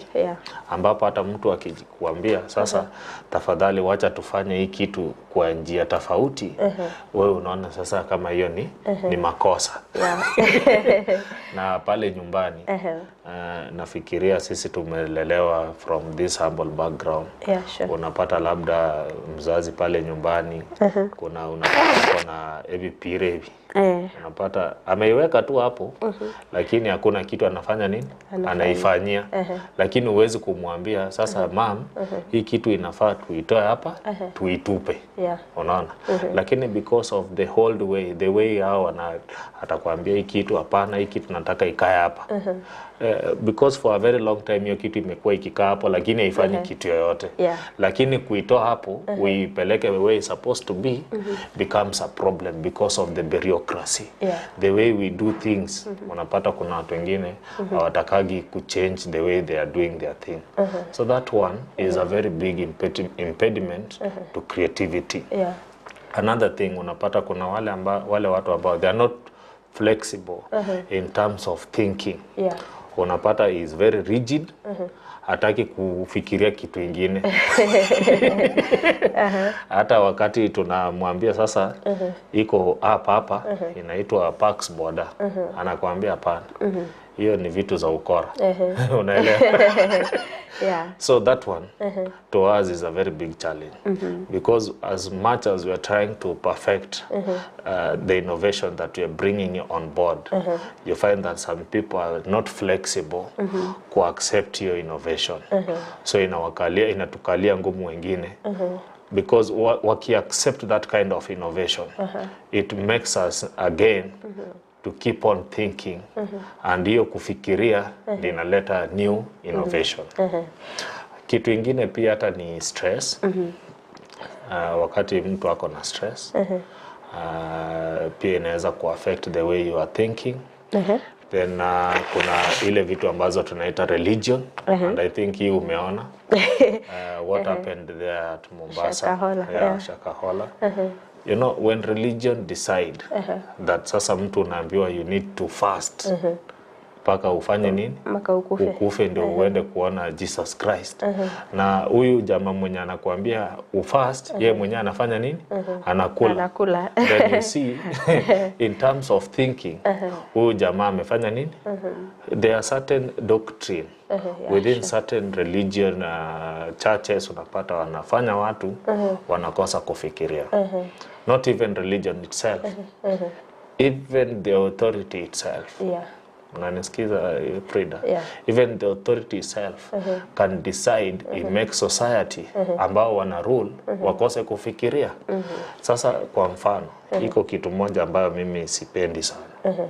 ambapo hata mtu akikuambia sasa tafadhali wacha tufanye hii kitu kwa njia tofauti, wewe unaona sasa kama hiyo ni makosa. Na pale nyumbani nafikiria sisi tumelelewa from this humble background. Unapata labda mzazi pale nyumbani kuna ebi pire unapata ameiweka tu hapo, lakini hakuna kitu anafanya nini, anaifanyia. Lakini huwezi kumwambia sasa mam, hii kitu inafaa tuitoe hapa tuitupe. Unaona? Lakini because of the whole way, the way hao atakwambia hii kitu hapana, hii kitu nataka ikae hapa. Because for a very long time hiyo kitu imekuwa ikikaa hapo, lakini haifanyi kitu yoyote. Lakini kuitoa hapo uipeleke the way it's supposed to be becomes a problem because of the bureaucracy. The way we do things. Unapata kuna watu wengine hawatakagi kuchange the way they are doing their thing. So that one is a very big impediment to creativity. Another thing, unapata kuna wale watu ambao they are not flexible in terms of thinking. Unapata is very rigid, hataki kufikiria kitu ingine. Hata wakati tunamwambia sasa iko hapa inaitwa Parks Border, anakuambia hapana, hiyo ni vitu za ukora. Unaelewa? So that one to us is a very big challenge, because as much as we are trying to perfect the innovation that we are bringing on board, you find that some people are not flexible to accept your innovation. So inatukalia ngumu wengine, because waki accept that kind of innovation, it makes us again to keep on thinking, and hiyo kufikiria linaleta new innovation. Kitu ingine pia hata ni stress. Wakati mtu ako na stress, pia inaweza kuaffect the way you are thinking. Then kuna ile vitu ambazo tunaita religion, and I think hii umeona what happened there at Mombasa, Shakahola. You know, when religion decide that sasa mtu unaambiwa you need to fast paka ufanye nini, ukufe ndio uende kuona Jesus Christ. Na huyu jamaa mwenye anakuambia ufast, yeye mwenye anafanya nini, anakula. Then you see in terms of thinking, huyu jamaa amefanya nini. There are certain doctrine within certain religion churches, unapata wanafanya watu wanakosa kufikiria. Not even religion itself, even the authority itself. Unanisikiza Frida? Even the authority itself can decide it makes society ambao wana rule wakose kufikiria. Sasa kwa mfano, iko kitu moja ambayo mimi sipendi sana.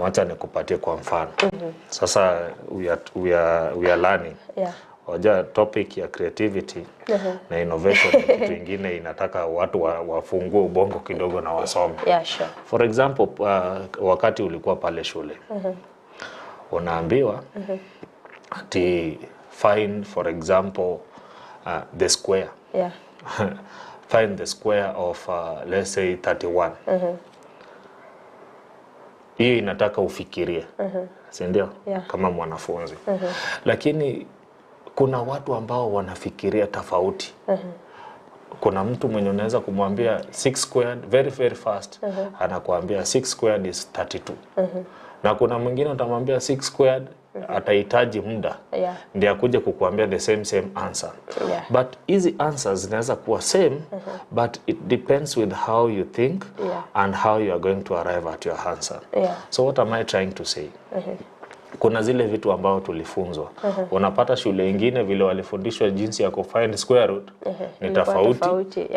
Wacha nikupatie kwa mfano. Sasa we are learning. Oja topic ya creativity na innovation kitu ingine inataka watu wafungue ubongo kidogo na wasome. For example, wakati ulikuwa pale shule, unaambiwa ati find for example the square. Find the square of let's say 31. Hii inataka ufikirie. Si ndio? Kama mwanafunzi. Lakini kuna watu ambao wanafikiria tofauti. Kuna mtu mwenye unaweza kumwambia 6 squared very very fast, anakuambia 6 squared is 32. Na kuna mwingine utamwambia 6 squared atahitaji muda ndio akuje kukuambia the same answer. But easy answers zinaweza kuwa same, but it depends with how you think and how you are going to arrive at your answer. So what am I trying to say? Kuna zile vitu ambao tulifunzwa. Unapata shule nyingine vile walifundishwa jinsi ya kufind square root ni tofauti.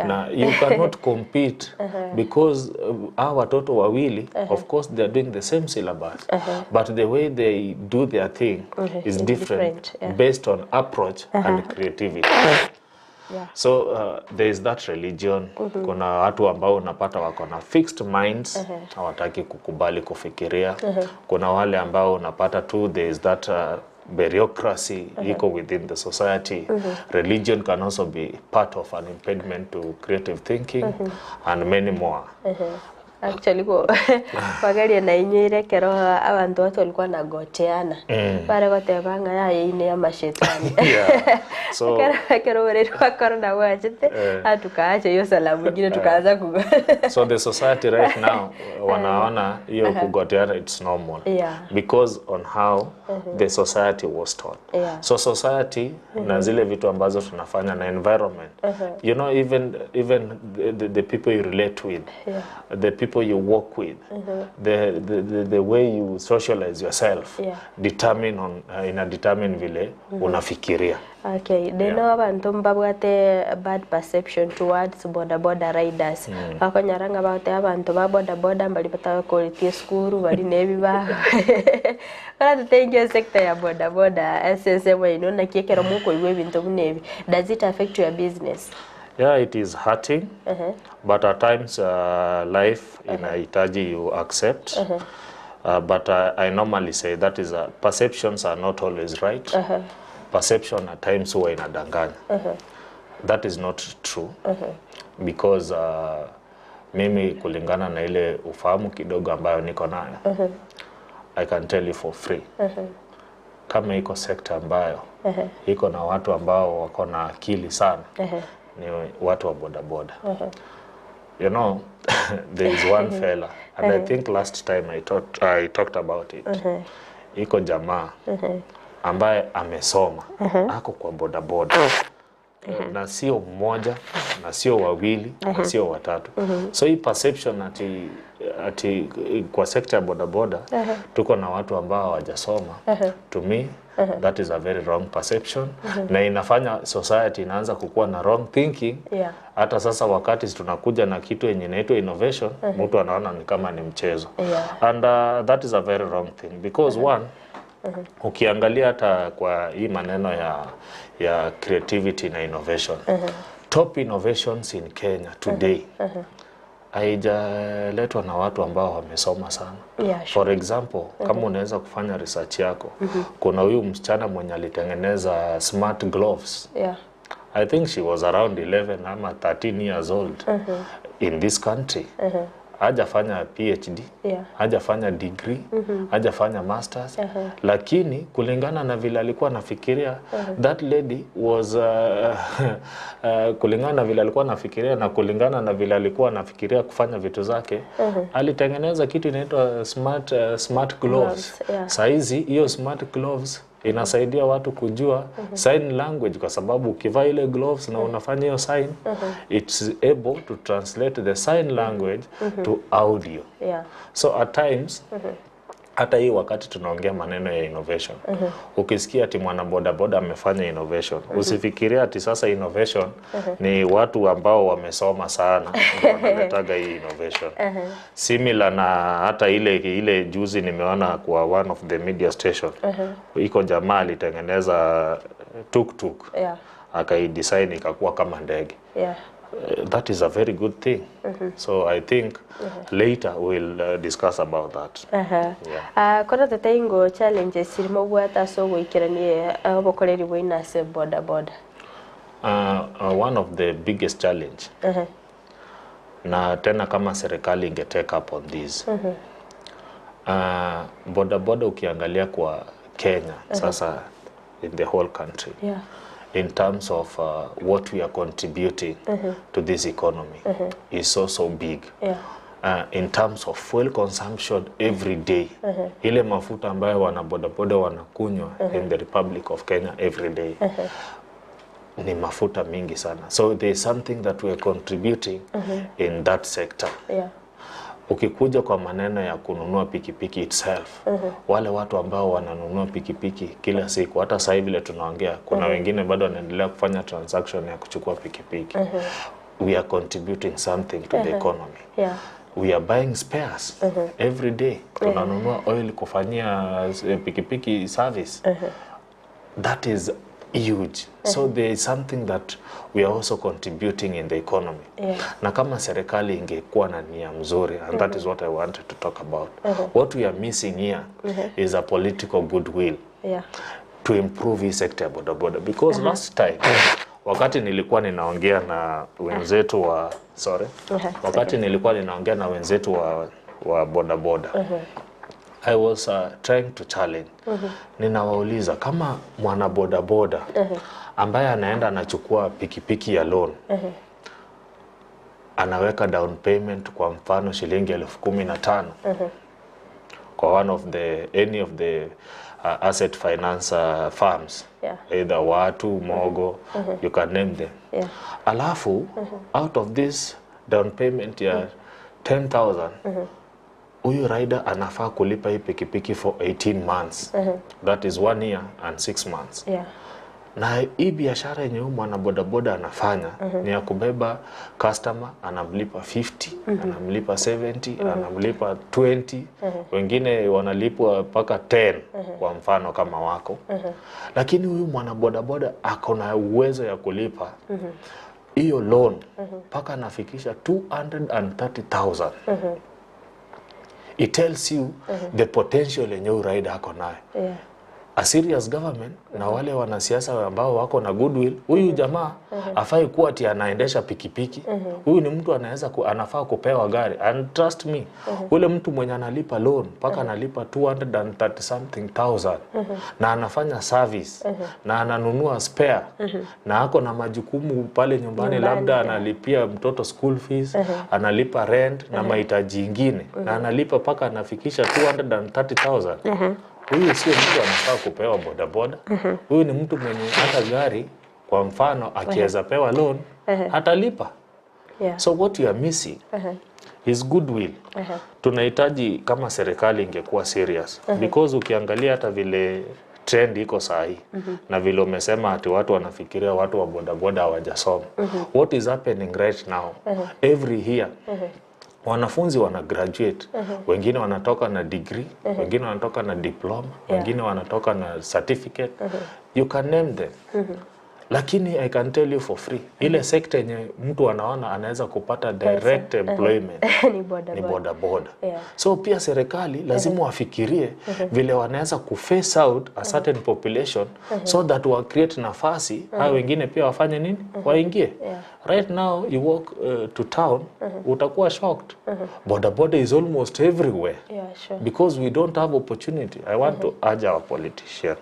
Na you cannot compete because our watoto wawili of course they are doing the same syllabus, but the way they do their thing is different based on approach and creativity. So there is that religion. Kuna watu ambao unapata wako na fixed minds, hawataki kukubali kufikiria. Kuna wale ambao unapata tu there is that bureaucracy iko within the society. Religion can also be part of an impediment to creative thinking and many more. Actually go pagari na inyire kero abantu watu walikuwa na goteana pare gotebanga ya ine ya mashetani So kero wale wakorona wachete atukaache hiyo salamu nyingine tukaanza kugo. So the society right now wanaona hiyo kugoteana it's normal because on how the society was taught. So society na zile vitu ambazo tunafanya na environment, you know, even the people you relate with, the people you work with, the way you socialize yourself determine on determine vile unafikiria. Okay, deno abantu mbabwate bad perception towards boda riders. Bakonyaranga bawate abantu ba boda mbali batawe quality school bali nebi ba. Kana tutenje sector ya boda SSM ino na kiekero muko iwe bintu nebi. Does it affect your business? Yeah, it is hurting, but at times life inahitaji you accept. But I normally say that is perceptions are not always right. Perception at times huwa inadanganya. That is not true because mimi kulingana na ile ufahamu kidogo ambayo niko nayo, I can tell you for free. Kama iko sector ambayo iko na watu ambao wako na akili sana, ni watu wa boda. You know, there is one fella, and I think last time I talked about it. Iko jamaa ambaye amesoma, ako kwa boda. Na sio mmoja, na sio wawili, na sio watatu. So hii perception ati kwa sector ya boda tuko na watu ambao hawajasoma. To me, that is a very wrong perception. Na inafanya society inaanza kukua na wrong thinking. Hata sasa wakati tunakuja na kitu yenye inaitwa innovation, mtu anaona ni kama ni mchezo. And that is a very wrong thing because one, ukiangalia hata kwa hii maneno ya creativity na innovation, top innovations in Kenya today haijaletwa na watu ambao wamesoma sana. For example, kama unaweza kufanya research yako, kuna huyu msichana mwenye alitengeneza smart gloves. I think she was around 11 ama 13 years old in this country. Hajafanya PhD, hajafanya degree, hajafanya masters, lakini kulingana na vile alikuwa anafikiria, that lady was kulingana na vile alikuwa anafikiria na kulingana na vile alikuwa anafikiria kufanya vitu zake, alitengeneza kitu inaitwa smart gloves. Saizi hiyo smart gloves inasaidia watu kujua sign language, kwa sababu ukivaa ile gloves na unafanya hiyo sign, it's able to translate the sign language to audio. So at times hata hii wakati tunaongea maneno ya innovation, ukisikia ati mwana boda amefanya innovation, usifikiria ati sasa innovation ni watu ambao wamesoma sana wanaletaga hii innovation. Similar na hata ile juzi nimeona kwa one of the media station, iko jamaa alitengeneza tuk-tuk, akaidesign ikakuwa kama ndege. That is a very good thing. So I think later we'll discuss about that. Kora tataingo challenges irimo bwata so gwikiranie abokoreri boina se boda. One of the biggest challenge. Na tena kama serikali inge take up on this. Boda ukiangalia kwa Kenya sasa in the whole country. In terms of what we are contributing to this economy is so big. In terms of fuel consumption every day, ile mafuta ambayo wana boda wanakunywa in the Republic of Kenya every day, ni mafuta mingi sana. So there is something that we are contributing in that sector. Ukikuja kwa maneno ya kununua pikipiki itself, wale watu ambao wananunua pikipiki kila siku, hata sasa hivi tunaongea, kuna wengine bado wanaendelea kufanya transaction ya kuchukua pikipiki. We are contributing something to the economy. We are buying spares every day. Tunanunua oil kufanyia pikipiki service. That is huge. So there is something that we are also contributing in the economy. Na kama serikali ingekuwa na nia mzuri, and that is what I wanted to talk about. What we are missing here is a political goodwill to improve hii sector ya bodaboda. Because last time, wakati nilikuwa ninaongea na wenzetu wa wakati nilikuwa ninaongea na wenzetu wa bodaboda, I was trying to challenge. Ninawauliza kama mwana bodaboda ambaye anaenda anachukua pikipiki ya loan, anaweka down payment kwa mfano shilingi 15,000 kwa one of any of the asset finance firms, either Watu, Mogo, you can name them. Alafu out of this down payment ya 10,000, huyu rider anafaa kulipa hii pikipiki for 18 months. That is 1 year and 6 months. Na hii biashara yenye mwana bodaboda anafanya ni ya kubeba customer, anamlipa 50, anamlipa 70, anamlipa 20, wengine wanalipwa paka 10 kwa mfano kama wako. Lakini huyu mwana bodaboda ako na uwezo ya kulipa hiyo loan paka anafikisha 230,000. It tells you the potential yenye rider ako nayo. A serious government na wale wanasiasa ambao wako na goodwill, huyu jamaa afai kuwa ati anaendesha pikipiki. Huyu ni mtu anafaa kupewa gari. And trust me, ule mtu mwenye analipa loan paka analipa 230 something thousand, na anafanya service, na ananunua spare, na ako na majukumu pale nyumbani, labda analipia mtoto school fees, analipa rent na mahitaji ingine, na analipa paka anafikisha 230,000. Huyu sio mtu anafaa kupewa bodaboda. Huyu ni mtu mwenye hata gari kwa mfano akiweza pewa loan hatalipa. So what you are missing is goodwill. Tunahitaji kama serikali ingekuwa serious, because ukiangalia hata vile trend iko sahi na vile umesema ati watu wanafikiria watu wa bodaboda hawajasoma. What is happening right now? Every year wanafunzi wana graduate, wengine wanatoka na degree, wengine wanatoka na diploma, wengine wanatoka na certificate. You can name them. Lakini I can tell you for free, ile sector yenye mtu anaona anaweza kupata direct employment ni bodaboda. So pia serikali lazima wafikirie vile wanaweza kuface out a certain population so that wa create nafasi hao wengine pia wafanye nini? Waingie. Right now you walk to town, utakuwa shocked. Bodaboda is almost everywhere. Because we don't have opportunity. I want to urge our politicians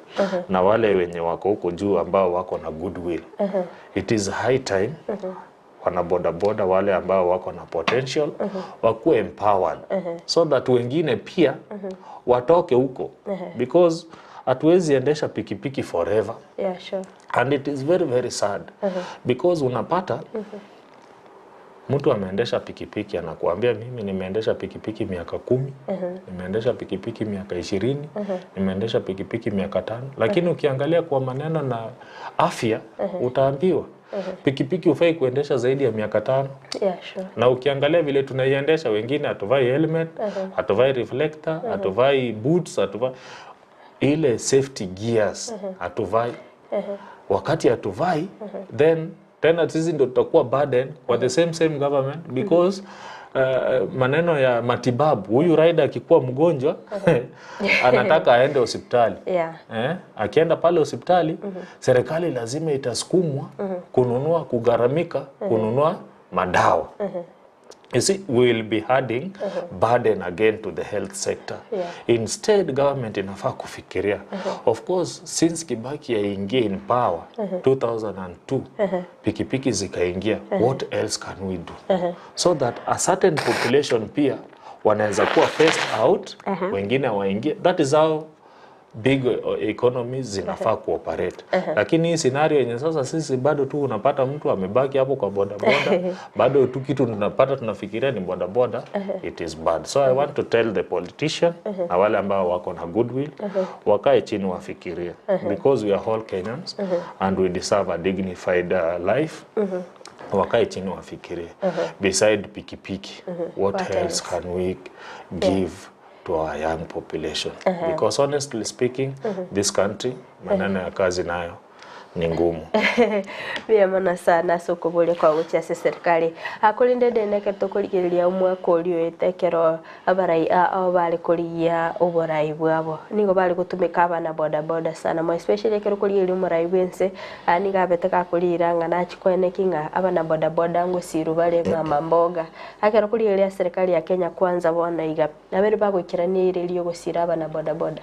na wale wenye wako huko juu ambao wako na goodwill. It is high time wana bodaboda wale ambao wako na potential wakuwe empowered so that wengine pia watoke huko, because hatuwezi endesha pikipiki forever. And it is very very sad because unapata mtu ameendesha pikipiki anakuambia mimi nimeendesha pikipiki miaka 10, nimeendesha pikipiki miaka 20, nimeendesha pikipiki miaka 5, lakini ukiangalia kwa maneno na afya utaambiwa pikipiki ufai kuendesha zaidi ya miaka 5. Na ukiangalia vile tunaiendesha, wengine hatuvai helmet, hatuvai reflector, hatuvai boots, hatuvai ile safety gears, hatuvai. Wakati hatuvai then tena sisi ndio tutakuwa burden kwa the same government, because maneno ya matibabu, huyu rider akikuwa mgonjwa anataka aende hospitali. Akienda pale hospitali serikali lazima itasukumwa kununua, kugharamika kununua madawa. You see, we will be adding burden again to the health sector. Instead, government inafaa kufikiria. Of course, since Kibaki yaingia in power 2002, pikipiki zikaingia, what else can we do? So that a certain population pia wanaweza kuwa phased out, wengine waingie. That is how big economies zinafaa kuoperate. Lakini hii scenario yenye sasa sisi bado tu unapata mtu amebaki hapo kwa bodaboda, bado tu kitu tunapata tunafikiria ni bodaboda, it is bad. So I want to tell the politician na wale ambao wako na goodwill wakae chini wafikirie, because we are all Kenyans and we deserve a dignified life. Wakae chini wafikirie, beside pikipiki, what else can we give to our young population? Because honestly speaking, this country maneno ya kazi nayo ni ngumu. Vyema sana soko bole kwa guchase serikali akulinde deneke tukuligiria umwaka ulio etekero abarai ao bali kulia uborai bwabo nigo bali gutumika abana boda boda sana mo especially kero kuligiria umurai bwense ani gabeteka kulira ngana chikwene kinga abana boda boda ngo siru bale mama mboga akero kuligiria serikali ya Kenya kwanza bona iga abere bagukirania irilio gusira abana boda boda.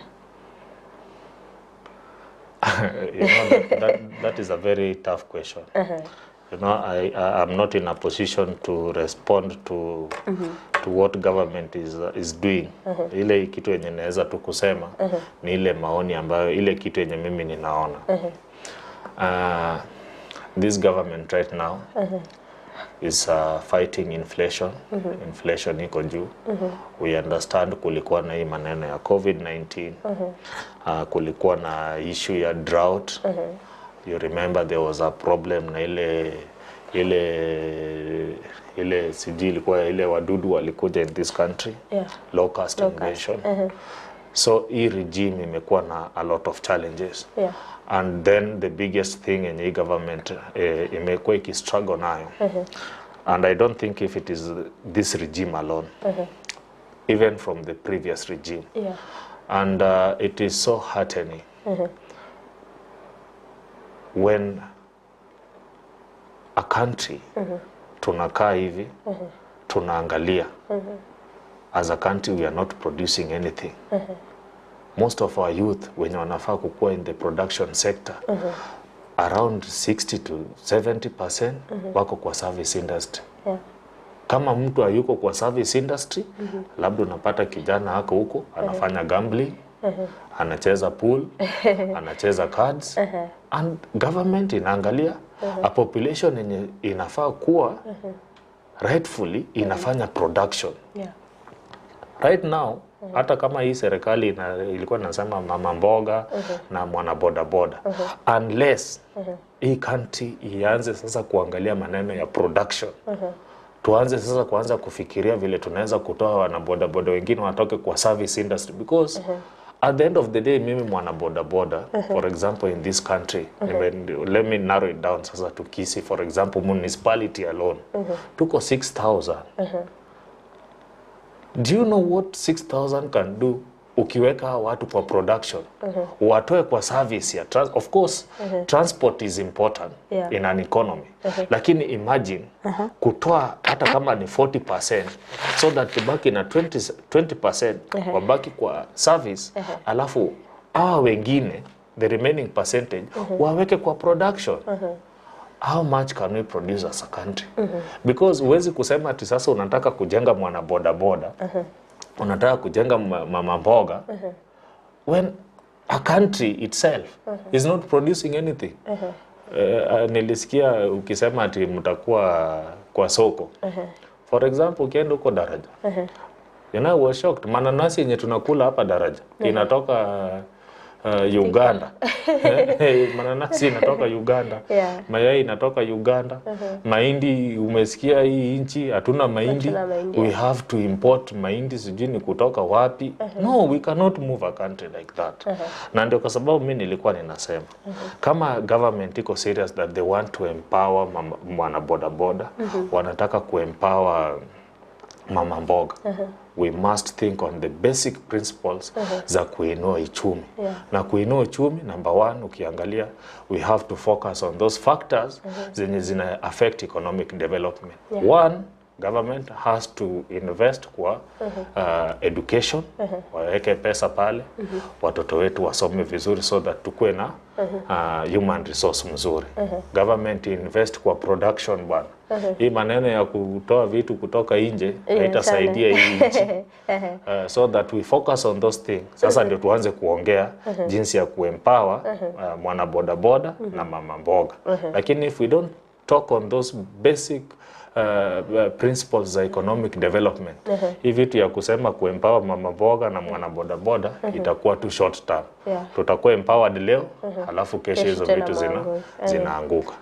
You know, that is a very tough question. You know, I'm not in a position to respond to what government is doing. Ile kitu yenye naweza tu kusema ni ile maoni ambayo ile kitu yenye mimi ninaona. This government right now is fighting inflation. Inflation iko juu. We understand kulikuwa na hii maneno ya COVID-19. Kulikuwa na issue ya drought. You remember there was a problem na ile sijui ilikuwa ile wadudu walikuja in this country. Locust invasion. So hii regime imekuwa na a lot of challenges. And then the biggest thing in the government imekuwa ikistruggle nayo. And I don't think if it is this regime alone. Even from the previous regime. And it is so heartening when a country tunakaa hivi tunaangalia as a country we are not producing anything. Most of our youth when wanafaa kukua in the production sector around 60 to 70% wako kwa service industry. Kama mtu hayuko kwa service industry labda unapata kijana hako huko anafanya gambling, anacheza pool, anacheza cards, and government inaangalia a population yenye inafaa kuwa rightfully inafanya production. Right now hata kama hii serikali ilikuwa nasema mama mboga na mwana boda boda, unless hii country ianze sasa kuangalia maneno ya production, tuanze sasa kuanza kufikiria vile tunaweza kutoa wana boda boda wengine watoke kwa service industry, because at the end of the day mimi mwana boda boda for example in this country, let me narrow it down sasa to Kisii for example municipality alone tuko 6,000. Do you know what 6,000 can do ukiweka watu kwa production? Watoe kwa service ya of course transport is important in an economy. Lakini imagine kutoa hata kama ni 40% so that tubaki na 20% wabaki kwa service, alafu hawa wengine the remaining percentage waweke kwa production. How much can we produce as a country? Because huwezi kusema ati sasa unataka kujenga mwana boda boda, unataka kujenga mama mboga, when a country itself is not producing anything. Nilisikia ukisema ati mtakuwa kwa soko. For example, ukienda huko Daraja. You know, I was shocked. Mananasi yenye tunakula hapa Daraja inatoka Uganda. Mananasi inatoka Uganda. Mayai inatoka Uganda. Mahindi umesikia hii nchi hatuna mahindi. We have to import mahindi sijui ni kutoka wapi. No, we cannot move a country like that. Na ndio kwa sababu mimi nilikuwa ninasema kama government iko serious that they want to empower mwana boda boda, wanataka kuempower mama mboga, we must think on the basic principles za kuinua uchumi. Na kuinua uchumi, number one, ukiangalia, we have to focus on those factors zenye zina affect economic development. One, government has to invest kwa education, waweke pesa pale, watoto wetu wasome vizuri so that tukue na human resource mzuri. Government invest kwa production bwana. Hii maneno ya kutoa vitu kutoka nje haitasaidia hii nchi. So that we focus on those things. Sasa ndio tuanze kuongea jinsi ya kuempower mwana boda boda na mama mboga. Lakini if we don't talk on those basic principles za economic development. Hii vitu ya kusema kuempower mama boga na mwana boda boda itakuwa tu short term. Tutakuwa empowered leo halafu kesho hizo vitu zinaanguka.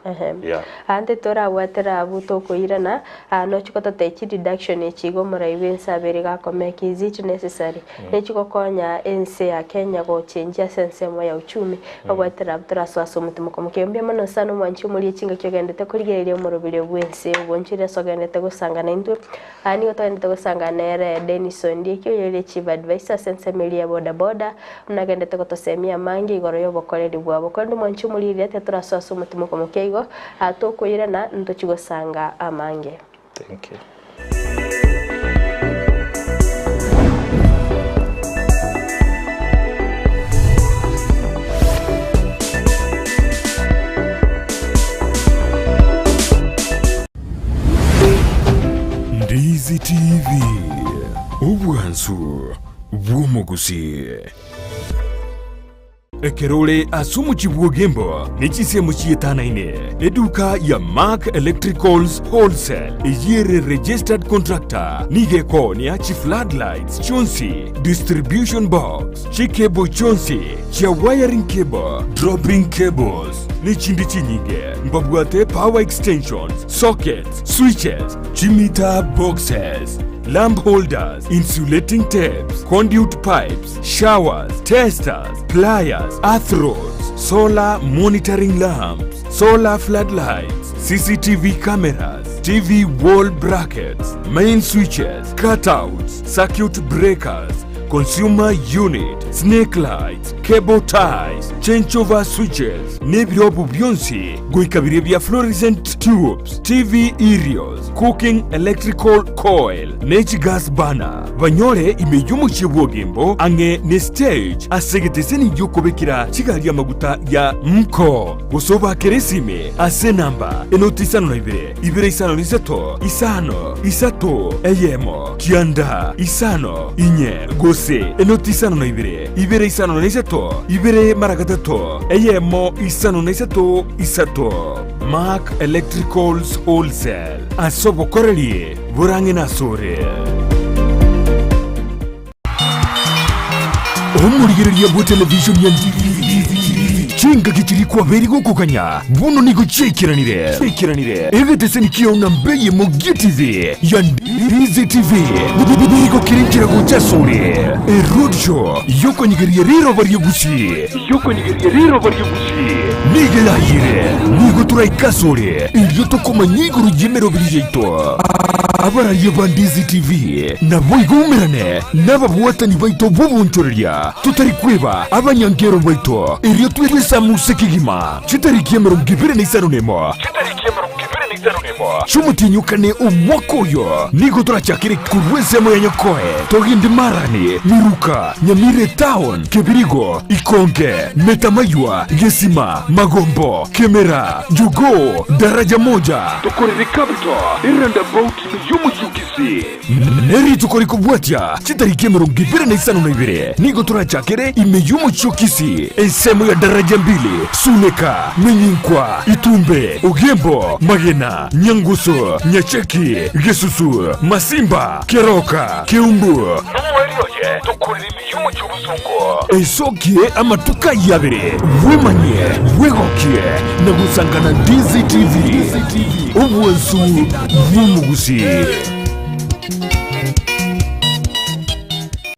Ante tora watera abuto koirana no chikoto techi deduction echigo muraiwe nsabere gakomeka is it necessary nechiko konya ense ya Kenya go change sense ya uchumi abwatera abutora swaso mutimo komukembya mano sano mwanchi muri echinga kyogendete kurigereria umurubire bwense ubonchire sogendete gusangana indwe ani otendete gusangana ere Denis Ondieki yele chief advisor sense melia boda boda unagendete gotosemia mangi igoro yobokoreri bwabo kandi mwanchi muri ire turaswaso mutimo komukeigo atokoirana ntochigosanga amange. Thank you. Ndizi TV ubwansu bw'omugusi ekerole asumu chibuogembo nichisemo chietanaine eduka ya Mark Electricals Wholesale iyere registered contractor nigeko ni achi floodlights chonsi distribution box chikebo chonsi chia wiring cable dropping cables nichindi chinyige mbabwate power extensions sockets switches chimita boxes lamp holders, insulating tapes, conduit pipes, showers, testers, pliers, earth rods, solar monitoring lamps, solar floodlights, CCTV cameras, TV wall brackets, main switches, cutouts, circuit breakers, consumer unit, snake lights, cable ties, changeover switches, nebirobu byonsi, goikabire bya fluorescent tubes, TV aerials, cooking electrical coil, natural gas burner. Banyore imeyumu chibuogembo ange ne stage asegeteseni yokobekira chigali amaguta ya mko. Gosoba keresime ase namba enotisano na ibere isano lisato, isano, isato, eyemo, kianda, isano, inye, gose, enotisano na ibere isano na isato, ibere maragatato, eyemo, isano na isato, isato. Mark Electricals Wholesale asobo korelie burange na sore. Omurigereria bu television ya Ndizi chinga kichiri kwa beri gukukanya buno nigo chekiranire egetese nikiyo nambeye mu GTV ya Ndizi TV nigo kirinjira guchasore road show yoko nigeria riro bari Gusii nige lahire nigo turaikasore iyo tokoma nyigo rujimero birijeito abara yeba Ndizi TV nabo igumerane n'ababuatani baito bubunchoreria tutari kweba abanyangero baito iyo twesa musekigima chitariki ya 2025 chumutinyukane umwakoyo nigo turachakire kurwesemo ya nyokoe togindi marani miruka Nyamira Town Kebirigo Ikonge Metamaywa Gesima Magombo Kemera Jugo Daraja moja tukorere kapito iranda bauti yumu chukisi neri tukori kubwatia chitariki ya 2025 nigo turachakire imeyumu chukisi ensemo ya daraja mbili Suneka Menyinkwa Itumbe Ugembo Magena Nyanguso Nyacheki Gesusu Masimba Keroka Keumbu Numwerioje tukorere imiyumu chubusungo esokie amatuka yabere wemanye wegokie nagusangana Ndizi TV ubwensu bw'omugusi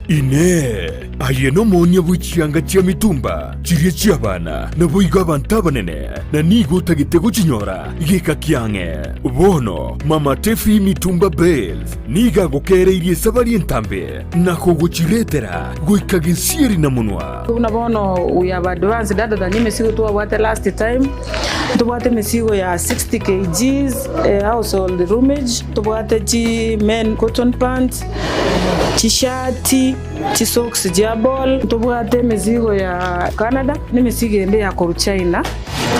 ine ayeno monya buchianga chia mitumba chirie chia bana na boiga abantu banene na nigo tagitego chinyora igeka kiange bono mama tefi mitumba bells niga gokereirie sabari entambe na kogochiretera goikagesieri na munwa una bono we have advanced data than mesigo to what last time to what mesigo ya 60 kgs household roomage to what chi men cotton pants t-shirt socks jabol to what mesigo ya Canada ni mesigo ende ya China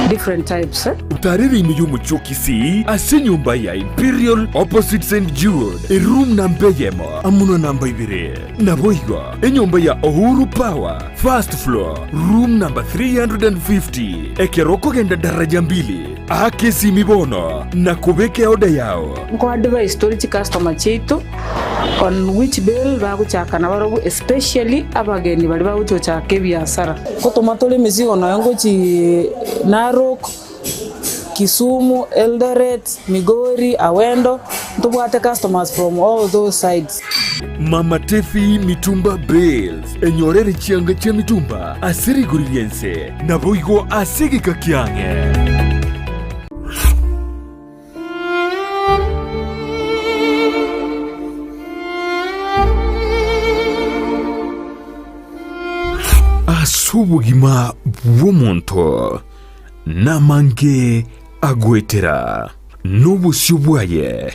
different types mutariri miyumu chokisi ase nyumba ya Imperial opposite St. Jude room namba yemo amuno namba 2 na boigo nyumba ya Uhuru Power first floor room number 350 ekeroko genda daraja 2 akesi mibono na kubeke oda yao ngo advice story customer chetu on which bill baguchakana barogu especially abageni bali baguchochake biashara kutuma tole mizigo nayo ngochi Narok, Kisumu, Eldoret, Migori, Awendo, tubwate customers from all those sides. Mama Tefi Mitumba Bales enyorere chianga cha mitumba asiri guriense na boigo asigi kakiange. Asubugima bw'omuntu namange agwetera n'obusyo bwaye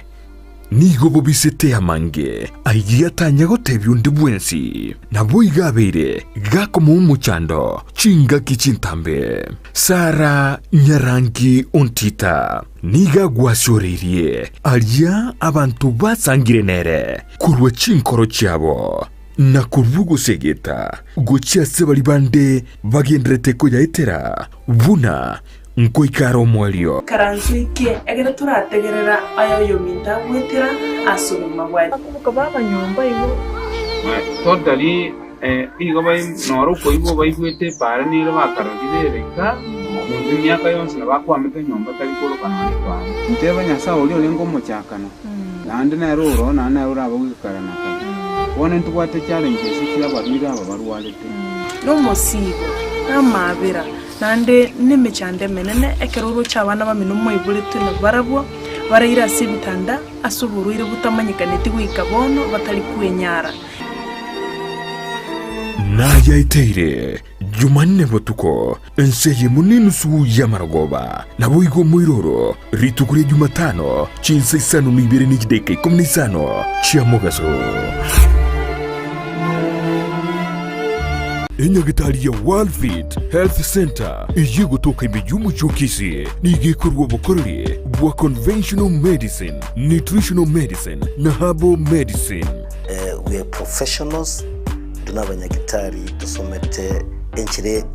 nigo bobisete amange aigiyatanya gotebya undi bwensi nabo igabeire gakoma umuchando chinga kichintambe Sara Nyarangi Ontita niga gwasyorerie alia abantu basangire nere kurwa chinkoro cyabo na kurvugo segeta gochia sebali bande bagendrete ko yaitera buna nkoikaro mwalio karanzike egera turategerera ayo minta gwetera asuma bwa akubuka baba nyomba ibo totally igo bai noro ko ibo bai gwete para ni ro bakarogire reka mu myaka yonse bakwamete nyomba tari ko kana kwa nteba nyasa olio lengo mochakano nande na roro na ura bagukarana wona ntubwate challenges ikira babira babarwalete no mosigo amabira nande nimechande menene ekeroro cyabana bamino moyibulete na barabwo barayira sibitanda asuburuire butamanyikaneti gwikabono batari kwenyara naya iteire Jumanne botuko enseye munini su yamaragoba nabo igo mwiroro ritukuri Jumatano chinsa isano nibere nigideke komunisano chiamogaso Enyagitari ya World Fit Health Center iyi gutoka imijyumu chokisi nigi kurwa bukorere bwa conventional medicine, nutritional medicine na herbal medicine. We are professionals tunabanyagitari tusomete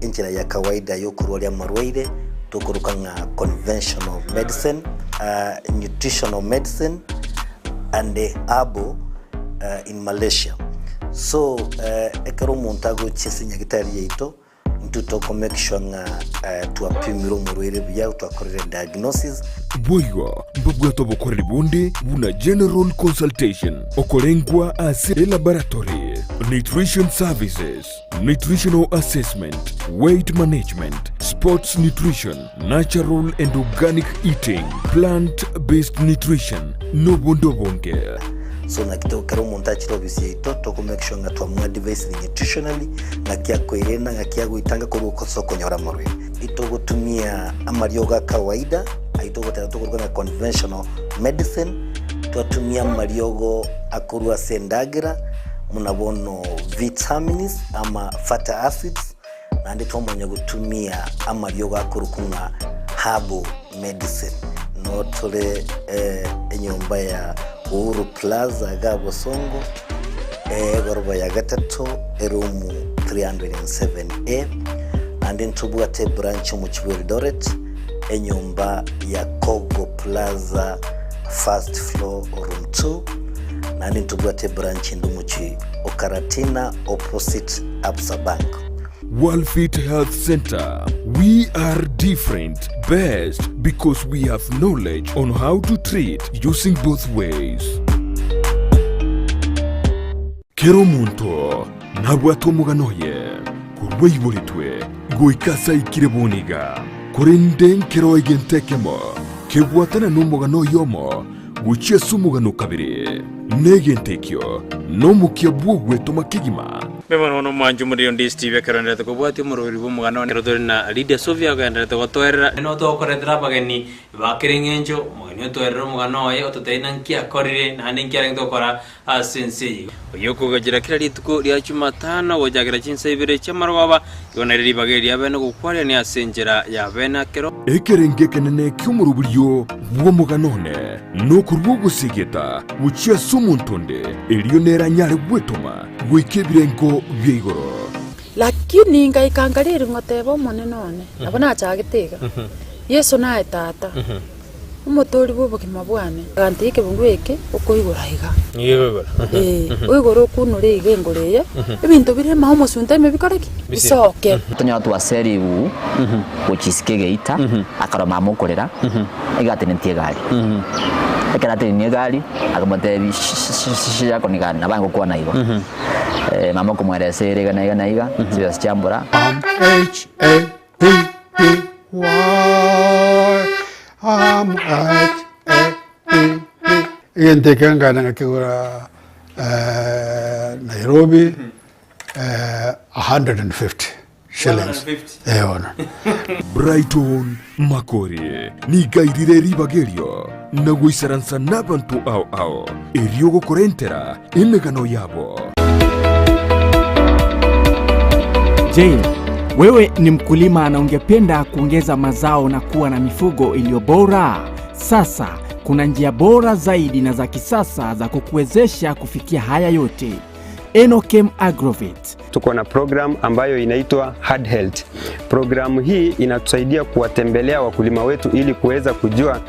enchira ya kawaida yo kurwa marwaire tukuruka nga conventional medicine, nutritional medicine and herbal in Malaysia. So ekero montago chesinya gitari yeito ntutoko make sure nga tuapimiro murwere bya twakorere diagnosis boigo mbubwato bokorere bunde buna general consultation okolengwa ase laboratory nutrition services nutritional assessment weight management sports nutrition natural and organic eating plant based nutrition no bondo bonge. So na kitoko kero montachi robisi yeito toko make sure nga twamwa device nutritionally na kia koirena nga kia guitanga ko soko nyora marwe ito gutumia amarioga kawaida aito gutera tukuruka conventional medicine tuatumia mariogo akurwa sendagira munabono vitamins ama fatty acids na ndito mwenye gutumia amarioga akurukunga herbal medicine no tole enyomba ya Uhuru Plaza Gabo Songo gorba ya gatatu erumu 307A and then tubwate branch mu Eldoret enyumba ya Kogo Plaza first floor room 2 and then tubwate branch ndumuchi Okaratina opposite Absa Bank. World Fit Health Center. We are different, best because we have knowledge on how to treat using both ways. Kero muntu nabwato muganoye kurweibolitwe goikasa ikireboniga kurenden kero igentekemo kebwatana numugano yomo guchia sumugano kabiri negentekyo nomukia bwogwe tomakigima. Bema no manju muri on Ndizi TV karandete ko bwati muri bumugano ne rodorina Lydia Sofia ga ndete ko toera no to ko redra bageni bakirengenjo mwenye twerero muganoye ototeina nkia korire na nkia rento kora asense yoko gajira kira lituko lya Jumatano gojagira chinse ibere chamarwaba yonereri bageria bene gukwaria ni asenjera ya bena kero ekerenge kenene ky'umurubulyo bw'omuganone n'okurwo gusigeta bucia sumuntonde elionera nyale gwetoma gwikibirengo byigoro lakini ngaikangarira ngotebo monenone abona chagitega Yesu nae tata umutori bwo bugima bwane gantike bungweke ukoigura iga yego uigoro kunure igengoreye ibintu bire maho musunta mebikoreki bisoke tonya watu wa seri u Kisii geita akaroma mukorera igatene ntie gari ekarate ni gari akamote bishisha konika nabango kwa naigo mama kumweresere gana iga sibya chambura Yentekanga na kigura Nairobi 150 shillings. Eona. Brighton Makori ni gairire ribagerio na guisaransa n'abantu ao eriogo korentera emegano yabo. Je, wewe ni mkulima na ungependa kuongeza mazao na kuwa na mifugo iliyo bora? Sasa kuna njia bora zaidi na za kisasa za kukuwezesha kufikia haya yote. Enokem Agrovet. Tuko na program ambayo inaitwa Hard Health. Programu hii inatusaidia kuwatembelea wakulima wetu ili kuweza kujua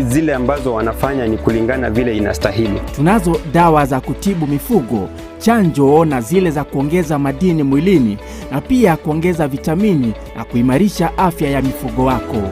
zile ambazo wanafanya ni kulingana vile inastahili. Tunazo dawa za kutibu mifugo, chanjo na zile za kuongeza madini mwilini na pia kuongeza vitamini na kuimarisha afya ya mifugo wako.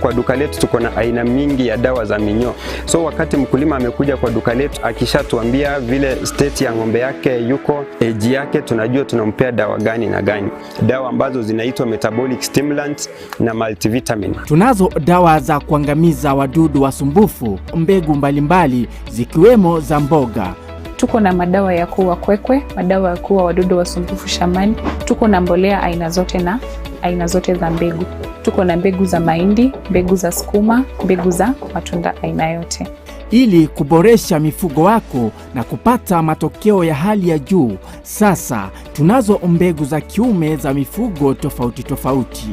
Kwa duka letu tuko na aina mingi ya dawa za minyoo. So wakati mkulima amekuja kwa duka letu akishatuambia vile state ya ng'ombe yake yuko, age yake, tunajua tunampea dawa gani na gani. Dawa ambazo zinaitwa metabolic stimulants na multivitamin. Tunazo dawa za kuangamiza wadudu wasumbufu, mbegu mbalimbali zikiwemo za mboga. Tuko na madawa ya kuua kwekwe, madawa ya kuua wadudu wasumbufu shambani. Tuko na mbolea aina zote na aina zote za mbegu. Tuko na mbegu za mahindi, mbegu za sukuma, mbegu za matunda aina yote. Ili kuboresha mifugo wako na kupata matokeo ya hali ya juu, sasa tunazo mbegu za kiume za mifugo tofauti tofauti.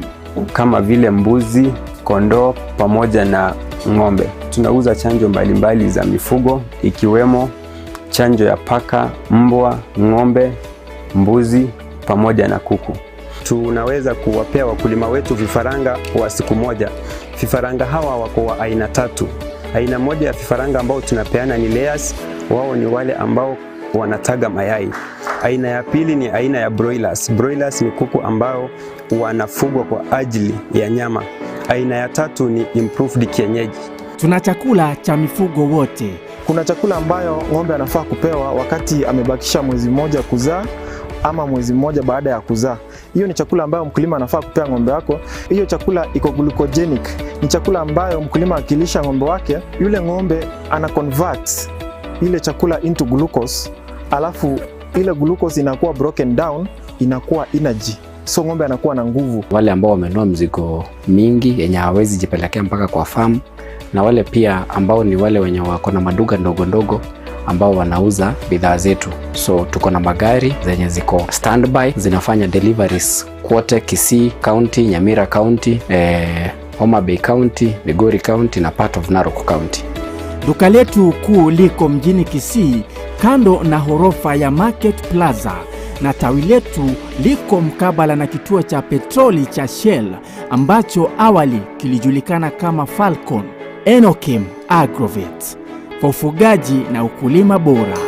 Kama vile mbuzi, kondoo pamoja na ng'ombe. Tunauza chanjo mbalimbali za mifugo ikiwemo chanjo ya paka, mbwa, ng'ombe, mbuzi pamoja na kuku. Tunaweza kuwapea wakulima wetu vifaranga wa siku moja. Vifaranga hawa wako wa aina tatu. Aina moja ya vifaranga ambao tunapeana ni layers, wao ni wale ambao wanataga mayai. Aina ya pili ni aina ya broilers. Broilers ni kuku ambao wanafugwa kwa ajili ya nyama. Aina ya tatu ni improved kienyeji. Tuna chakula cha mifugo wote. Kuna chakula ambayo ng'ombe anafaa kupewa wakati amebakisha mwezi mmoja kuzaa ama mwezi mmoja baada ya kuzaa. Hiyo ni chakula ambayo mkulima anafaa kupea ng'ombe wako. Hiyo chakula iko glucogenic. Ni chakula ambayo mkulima akilisha ng'ombe wake, yule ng'ombe ana convert ile chakula into glucose, alafu ile glucose inakuwa broken down, inakuwa energy. So ng'ombe anakuwa na nguvu. Wale ambao wamenunua mzigo mingi yenye hawezi jipelekea mpaka kwa farm, na wale pia ambao ni wale wenye wako na maduka ndogo ndogo ambao wanauza bidhaa zetu. So tuko na magari zenye ziko standby zinafanya deliveries kote Kisii County, Nyamira County, Homa Bay County, Migori County na part of Narok County. Duka letu kuu liko mjini Kisii kando na horofa ya Market Plaza, na tawi letu liko mkabala na kituo cha petroli cha Shell ambacho awali kilijulikana kama Falcon. Enokem Agrovet, kwa ufugaji na ukulima bora.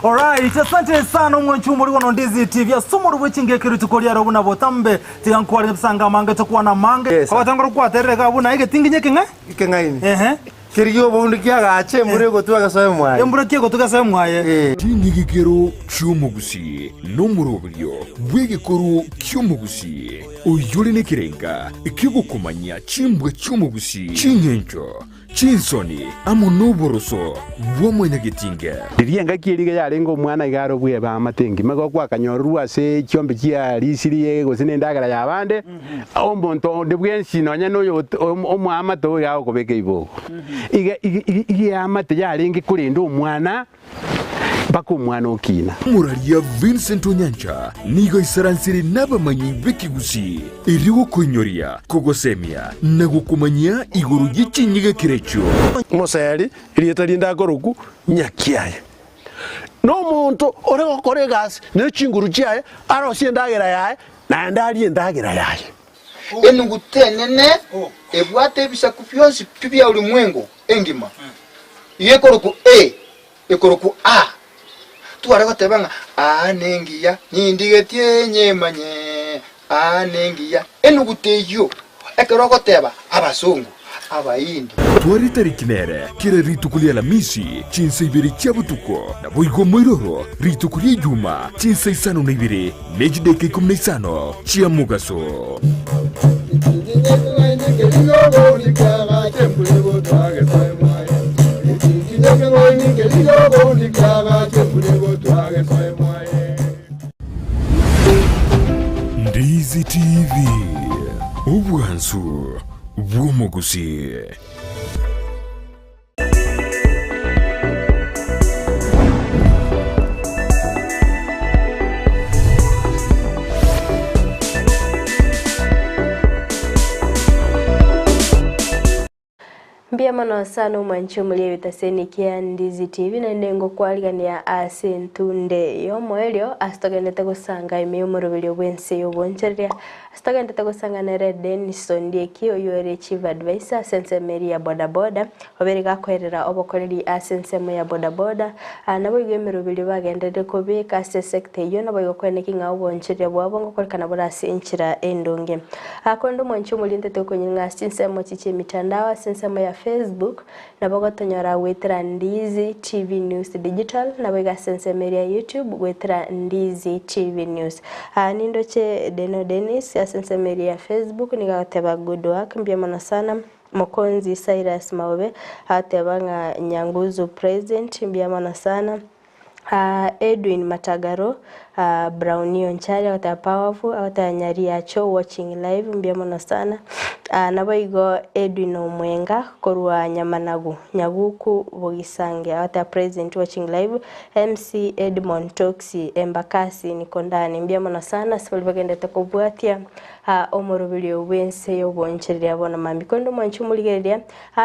Alright, asante sana umwenchu muri wono Ndizi TV asumuru bwichinge kiritukoria roguna botambe tiyankwari bisanga mange tokuwa na mange kwa tangoro kwa tereka buna ige tinginye kinga ikengaini Kerubo ndikiaga ache murego tuagasoe mwaye. Embura kiego tugasoe mwaye. Tinigikero cy'umugusi n'umurobyo w'igikoro cy'umugusi uyuri n'ikirenga ikigukumanya cimbwe cy'umugusi cinyenjo cinsoni amunoboroso w'umunyagitinga ririenga kiriga yarengo mwana igaro bwe ba matengi mago kwa kanyorwa se cyombe kia risiriye gosine ndagara yabande aho mbonto ndebwensi nonya noyo omwama to yaho kobeke ibo ige amate yarenga kurinda umwana bako mwana okina muraria Vincent Onyancha nigo isaransiri n'abamanyi b'ikigusi iriwo kunyoria kogosemia na gukumanya iguru gicinyiga kirecho Moseri irietari ndagoroku nyakiaye no muntu ore gukore gas ne chinguru chiaye arosie ndagera yaye na ndari ndagera yaye enugutenene ebwate bisaku byonsi bibya ulimwengo engima yekoroku ekoroku tuarego tebanga nengiya nindigetie nyemanye nengiya enuguteyo ekeroko teba abasungu abaindi twari tariki nere kira ritukulia la misi chinsa ibiri chabutuko na boigo moiroro ritukulia juma chinsa isano na ibiri nejideke 15 chia mugaso Ndizi TV ubwansu bw'umugusi. Mbia mano sana mwancho mulie vitaseni kia Ndizi TV na ndengo kwaligania asentunde yo moelio astogenete gusanga ime umurubili wense yo boncheria astogenete gusanga nere Denis Ondieki oyore chief advisor sense meri ya boda boda oberega kwerera obokoreri asense ya boda boda nabo igemerubili bagendede kobeka sector yo nabo yokweneki nga oboncheria bwabongo kolikana borasi inchira endonge akondo mwancho mulinde tokonyenga sense chiche mitandao sense ya Facebook na bagotonyora wetera Ndizi TV News Digital na bega sense media YouTube wetera Ndizi TV News nindoche Denis ya sense media Facebook nigateba good work mbia mana sana Mokonzi Cyrus Maobe atebanga Nyanguzu President mbia mana sana Edwin Matagaro Brownio Nchari wata powerful wata Nyaria Cho watching live mbia mana sana nabaigo Edwin Omwenga korwa Nyamanagu Nyaguku Bogisange wata president watching live MC Edmond Toxi Embakasi nikondani mbia mana sana sipalibagende takobwatia omorobili wense yo boncherya bona mamikondo mwanchu muligeria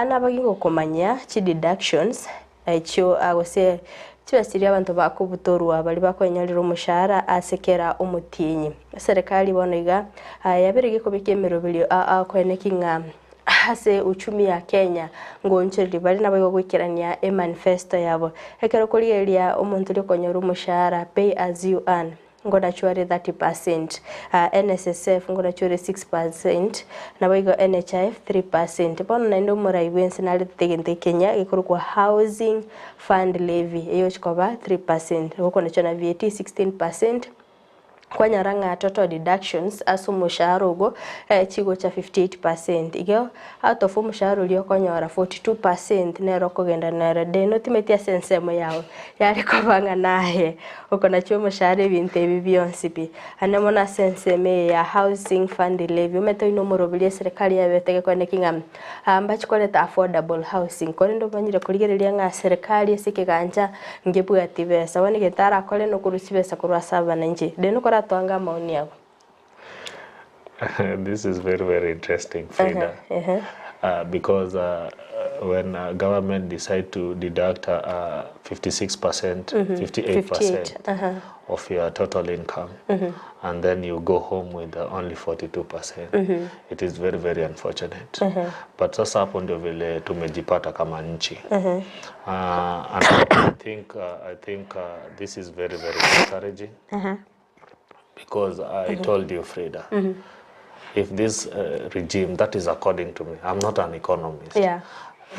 nabagingo komanya chi deductions echo agose Chibasiria abantu bakubutorwa bali bakwanyalira umushara asekera umutinyi serikali bonoiga yabirege kubikemero bilio kwenekinga hase uchumi ya Kenya ngoncheriri bali nabo gwikirania manifesto yabo ekero kuligeria omuntu likonyora umushara pay as you earn ngoda chware 30%, NSSF ngoda chware 6%, nabaigo NHIF 3%. Bono naindo murai wense nali tegente Kenya ikurukwa housing fund levy eyo chikoba 3%. Huko nachona VAT 16%. Kwa nyaranga total deductions asu mushahara ugo chigo cha 58%. Igyo out of mushahara ulio konyora 42% nero kugenda nero deno timetia sensemo yao yari kobanga nahe uko nacho mushahara ibintu byonsipi anemona senseme ya housing fund levy umeto ino morobilie serikali yabetege kwenekinga ambachikoleta affordable housing kole ndo banyire kuligerelia nga serikali sikiganja ngebwa tibesa wani getara kole no kurusibesa kurwa saba nje deno kora tuanga maoni yako. This is very, very interesting, Frida. Because when government decide to deduct 56%, 58% of your total income, and then you go home with only 42%, it is very, very unfortunate. But sasa hapo ndio vile tumejipata kama nchi. And I think this is very, very encouraging. Because I told you, Frida, if this regime, that is according to me, I'm not an economist.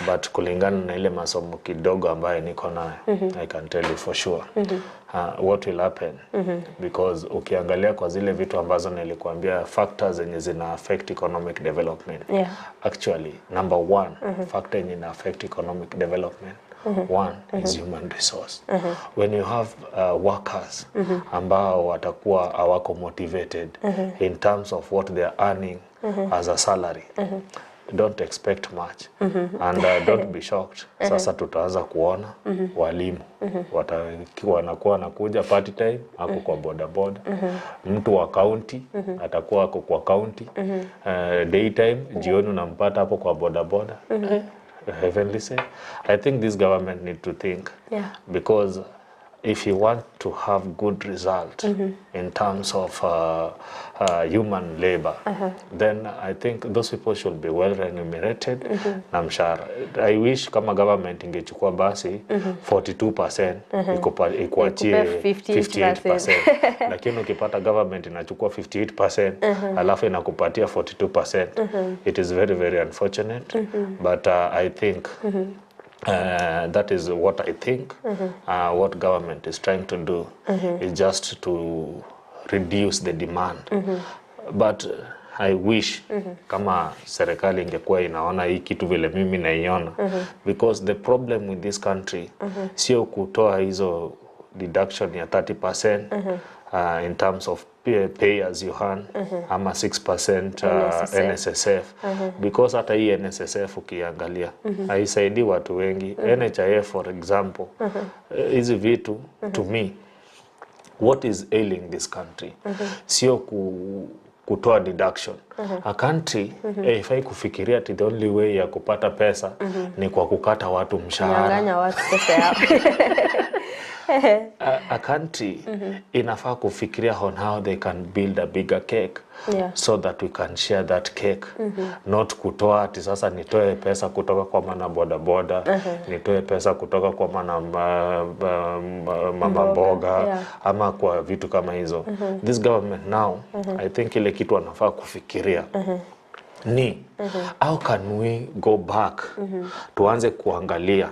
but kulingana na ile masomo kidogo ambayo niko nayo, I can tell you for sure what will happen, because ukiangalia kwa zile vitu ambazo nilikuambia factors zenye zina affect economic development, actually number one factor yenye ina affect economic development, one is human resource. When you have workers ambao watakuwa hawako motivated in terms of what they are earning as a salary, don't expect much and don't be shocked. Sasa tutaanza kuona walimu wanakuwa wanakuja part time ako kwa boda boda, mtu wa county atakuwa ako kwa county, daytime jioni unampata hapo kwa boda boda. Heavenly say, I think this government need to think, because if you want to have good result in terms of human labor, then I think those people should be well remunerated na mshahara. I wish kama government ingechukua basi 42% ikuachie 58%, lakini ukipata government inachukua 58% alafu inakupatia 42%, it is very very unfortunate, but I think that is what I think what government is trying to do is just to reduce the demand. But I wish kama serikali ingekuwa inaona hii kitu vile mimi naiona, because the problem with this country sio kutoa hizo deduction ya 30% in terms of pay as you earn ama 6% NSSF, because hata hii NSSF ukiangalia haisaidii watu wengi. NHIF for example, hizi vitu to me, what is ailing this country sio kutoa deduction. A country haifai kufikiria ati the only way ya kupata pesa ni kwa kukata watu mshahara. Nyang'anya watu pesa yao. A country inafaa kufikiria on how they can build a bigger cake so that we can share that cake, not kutoa ati sasa nitoe pesa kutoka kwa mana boda boda, nitoe pesa kutoka kwa mana mama mboga ama kwa vitu kama hizo. This government now, I think ile kitu wanafaa kufikiria ni how can we go back tuanze kuangalia,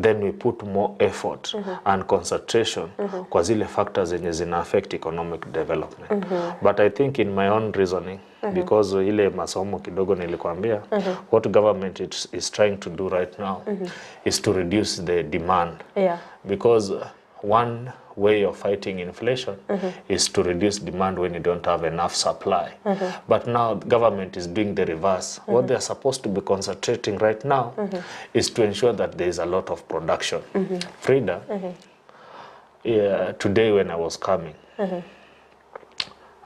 then we put more effort and concentration kwa zile factors zenye zina affect economic development. But I think in my own reasoning, because ile masomo kidogo nilikwambia, what government is trying to do right now is to reduce the demand, because one way of fighting inflation is to reduce demand when you don't have enough supply. But now the government is doing the reverse. What they are supposed to be concentrating right now is to ensure that there is a lot of production. Frida, today when I was coming,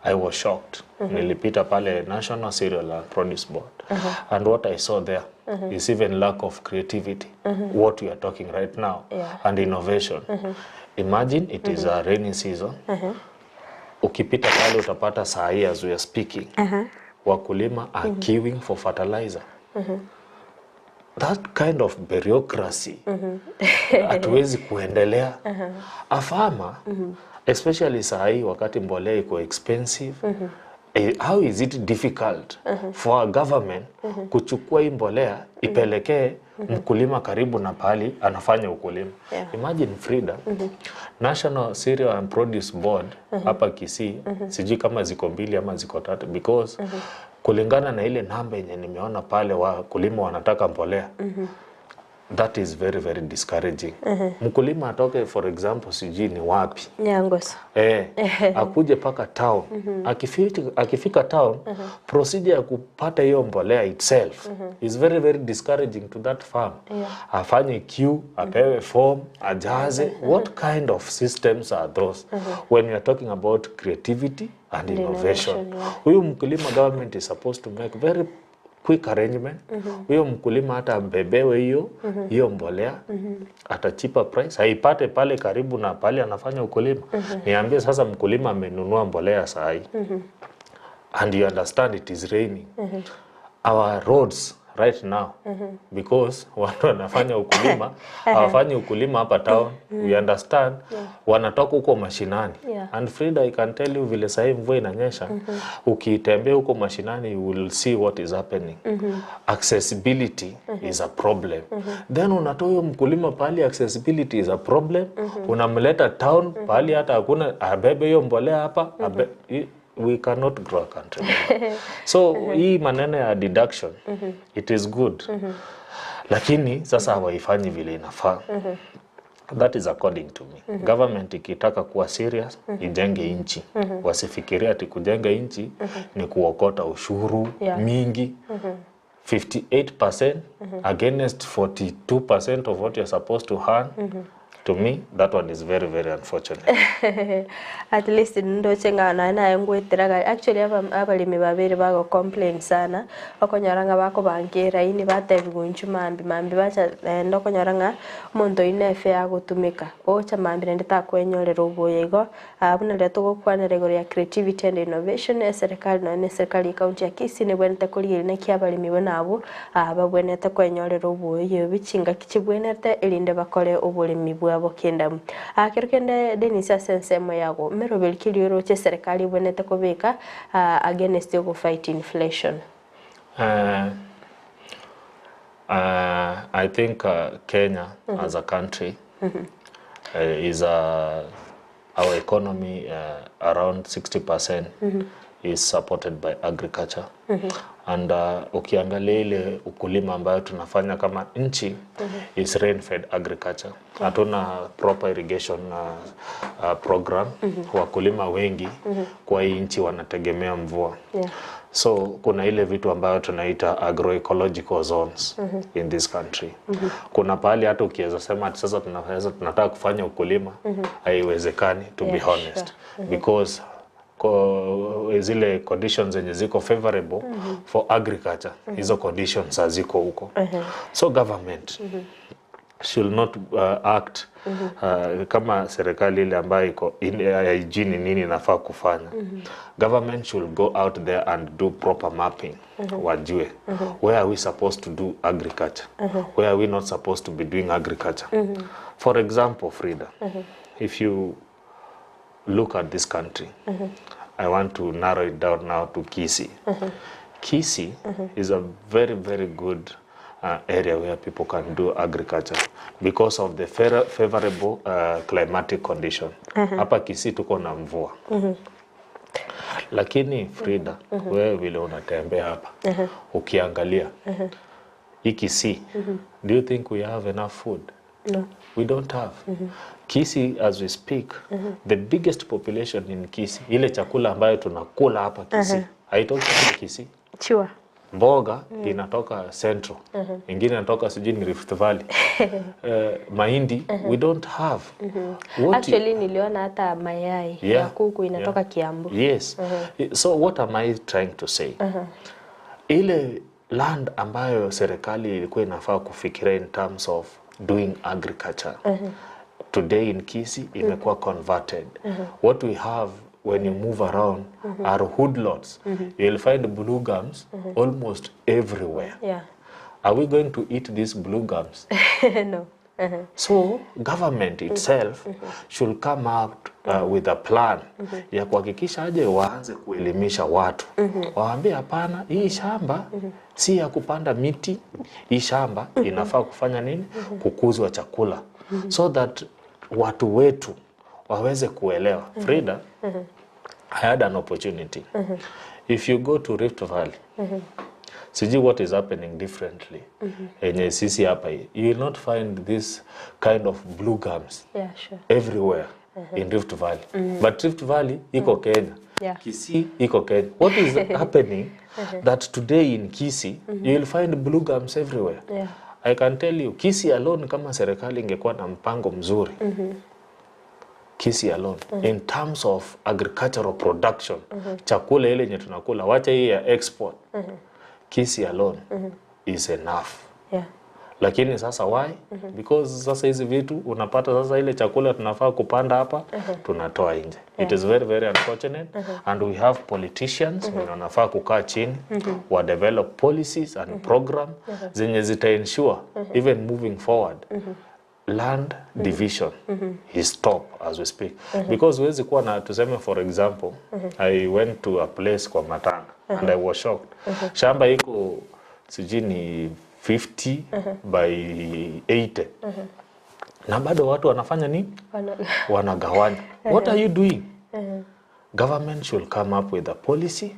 I was shocked. Nilipita pale National Cereal and Produce Board, and what I saw there is even lack of creativity, what we are talking right now, and innovation. Imagine it is a rainy season. Ukipita pale utapata saa hii as we are speaking, wakulima are queuing for fertilizer. That kind of bureaucracy hatuwezi kuendelea. A farmer, especially saa hii wakati mbolea iko expensive, how is it difficult for a government kuchukua hii mbolea ipelekee mkulima karibu na pali anafanya ukulima? Imagine Frida, National Cereal and Produce Board hapa Kisii, sijui kama ziko 2 ama ziko 3, because kulingana na ile namba yenye nimeona pale wakulima wanataka mbolea, that is very very discouraging. Mkulima atoke for example sijui ni wapi Nyangosa, akuje paka town, akifika town, procedure ya kupata hiyo mbolea itself is very very discouraging to that farm. Afanye queue, apewe form, ajaze. What kind of systems are those when we are talking about creativity and innovation? Huyu mkulima, government is supposed to make very quick arrangement. Huyo mkulima hata bebewe hiyo mbolea at a cheaper price, haipate pale karibu na pale anafanya ukulima. Niambie sasa mkulima amenunua mbolea saa hii, and you understand it is raining. Our roads right now because watu wanafanya ukulima hawafanyi ukulima hapa town. We understand wanatoka huko mashinani and Frida, I can tell you vile sasa mvua inanyesha ukitembea huko mashinani you will see what is happening. Accessibility is a problem. Then unatoa huyo mkulima pali accessibility is a problem, unamleta town pali hata hakuna abebe hiyo mbolea hapa we cannot grow a country. So hii maneno ya deduction it is good. Lakini sasa hawaifanyi vile inafaa. That is according to me. Government ikitaka kuwa serious ijenge inchi. Wasifikiria ati kujenga inchi ni kuokota ushuru mingi. 58% against 42% of what you're supposed to earn. To me, that one is very, very unfortunate. At least ndo chenga na ngwetiraga actually abalimi babiri bago complain sana okonyaranga bako bangira ini batebigunchu mambi bacha ndo konyaranga muntu inefe ya gutumika ocha mambi ndeta kwenyorera uboyego abuna leto gukwana regoro ya creativity and innovation serikali na serikali county ya Kisii ne bwente kurigiri na kyabalimi bonabo babwenete kwenyorera uboyego bichinga kichibwenete elinde bakore ubulimi bwabo kendamu akerkende Denis asensemo yago mero belkiliro che serikali bwenete kubika against you fight inflation. I think Kenya as a country is our economy around 60% is supported by agriculture. And ukiangalia ile ukulima ambayo tunafanya kama nchi is rain fed agriculture. Hatuna proper irrigation program. Wakulima wengi kwa hii nchi wanategemea mvua. So kuna ile vitu ambayo tunaita agroecological zones in this country. Kuna pahali hata ukiweza sema ati sasa tunataka kufanya ukulima haiwezekani, to be honest, because zile conditions zenye ziko favorable for agriculture hizo conditions haziko huko. So government should not act kama serikali ile ambayo iko hygiene nini nafaa kufanya. Government should go out there and do proper mapping. Wajue where are we supposed to do agriculture, where are we not supposed to be doing agriculture. For example, Frida, if you look at this country, I want to narrow it down now to Kisii. Kisii is a very, very good area where people can do agriculture because of the favorable climatic condition. Hapa Kisii tuko na mvua. Lakini Frida, wewe vile unatembea hapa, ukiangalia hii Kisii, do you think we have enough food? No. We don't have. Kisii, as we speak, the biggest population in Kisii, ile chakula ambayo tunakula hapa Kisii, haitoki hapa Kisii. Sure. Mboga inatoka Central, ingine inatoka sijui ni Rift Valley. Mahindi, we don't have. Actually niliona hata mayai ya kuku inatoka Kiambu. Yes. So what am I trying to say? Ile land ambayo serikali ilikuwa inafaa kufikiria in terms of doing agriculture. Today in Kisii imekuwa converted. What we have when you move around are woodlots. You'll find blue gums almost everywhere. Are we going to eat these blue gums? No. So government itself should come out with a plan ya kuhakikisha aje waanze kuelimisha watu. Waambie hapana, hii shamba si ya kupanda miti, hii shamba inafaa kufanya nini? Kukuzwa chakula. So that watu wetu waweze kuelewa. Frida, I had an opportunity. If you go to Rift Valley, siji what is happening differently. Enye sisi hapa, you will not find this kind of blue gums everywhere in Rift Valley. But Rift Valley iko Kenya. Kisii iko Kenya. What is happening that today in Kisii, you will find blue gums everywhere. I can tell you, Kisii alone kama serikali ingekuwa na mpango mzuri. Kisii alone in terms of agricultural production, chakula ile yenye tunakula, wacha hii ya export. Kisii alone is enough. Lakini sasa why? Because sasa hizi vitu unapata sasa ile chakula tunafaa kupanda hapa tunatoa nje. It is very very unfortunate and we have politicians wanafaa kukaa chini wa develop policies and program zenye zita ensure even moving forward land division is stop as we speak because huwezi kuwa na tuseme for example I went to a place kwa Matanga and I was shocked. Shamba iko sijui ni 50 by 80 na bado watu wanafanya nini? Wanagawanya. What are you doing? Government should come up with a policy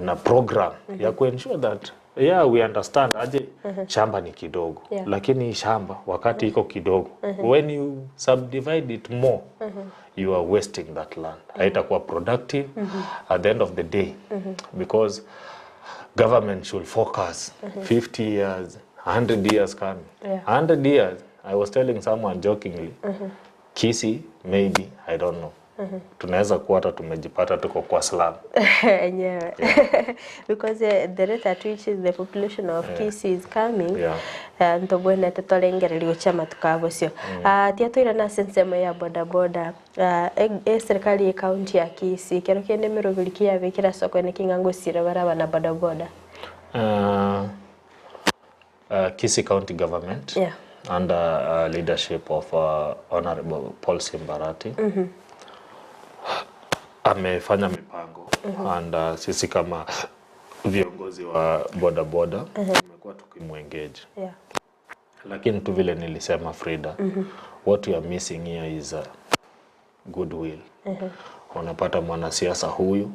na program ya ensure that we understand aje shamba ni kidogo lakini shamba wakati iko kidogo when you subdivide it more you are wasting that land. Haitakuwa productive at the end of the day because government should focus 50 years, 100 years coming. 100 years, I was telling someone jokingly, Kisii, maybe, I don't know. Tunaweza kuwa hata tumejipata tuko kwa slum. Yeah. Because the rate at which the population of Kisii is coming, ntobwene tutolengererio chama tukabosio. Tia tuira na sensemo ya boda boda. Serikali ya kaunti ya Kisii kero kende mirogilikia bikira soko ne kingangusira baraba na boda boda. Kisii County Government under leadership of Honorable Paul Simbarati. Amefanya mipango and sisi kama viongozi wa boda boda tumekuwa tukimwengage. Lakini tu vile nilisema Frida, what you are missing here is goodwill. Unapata mwanasiasa huyu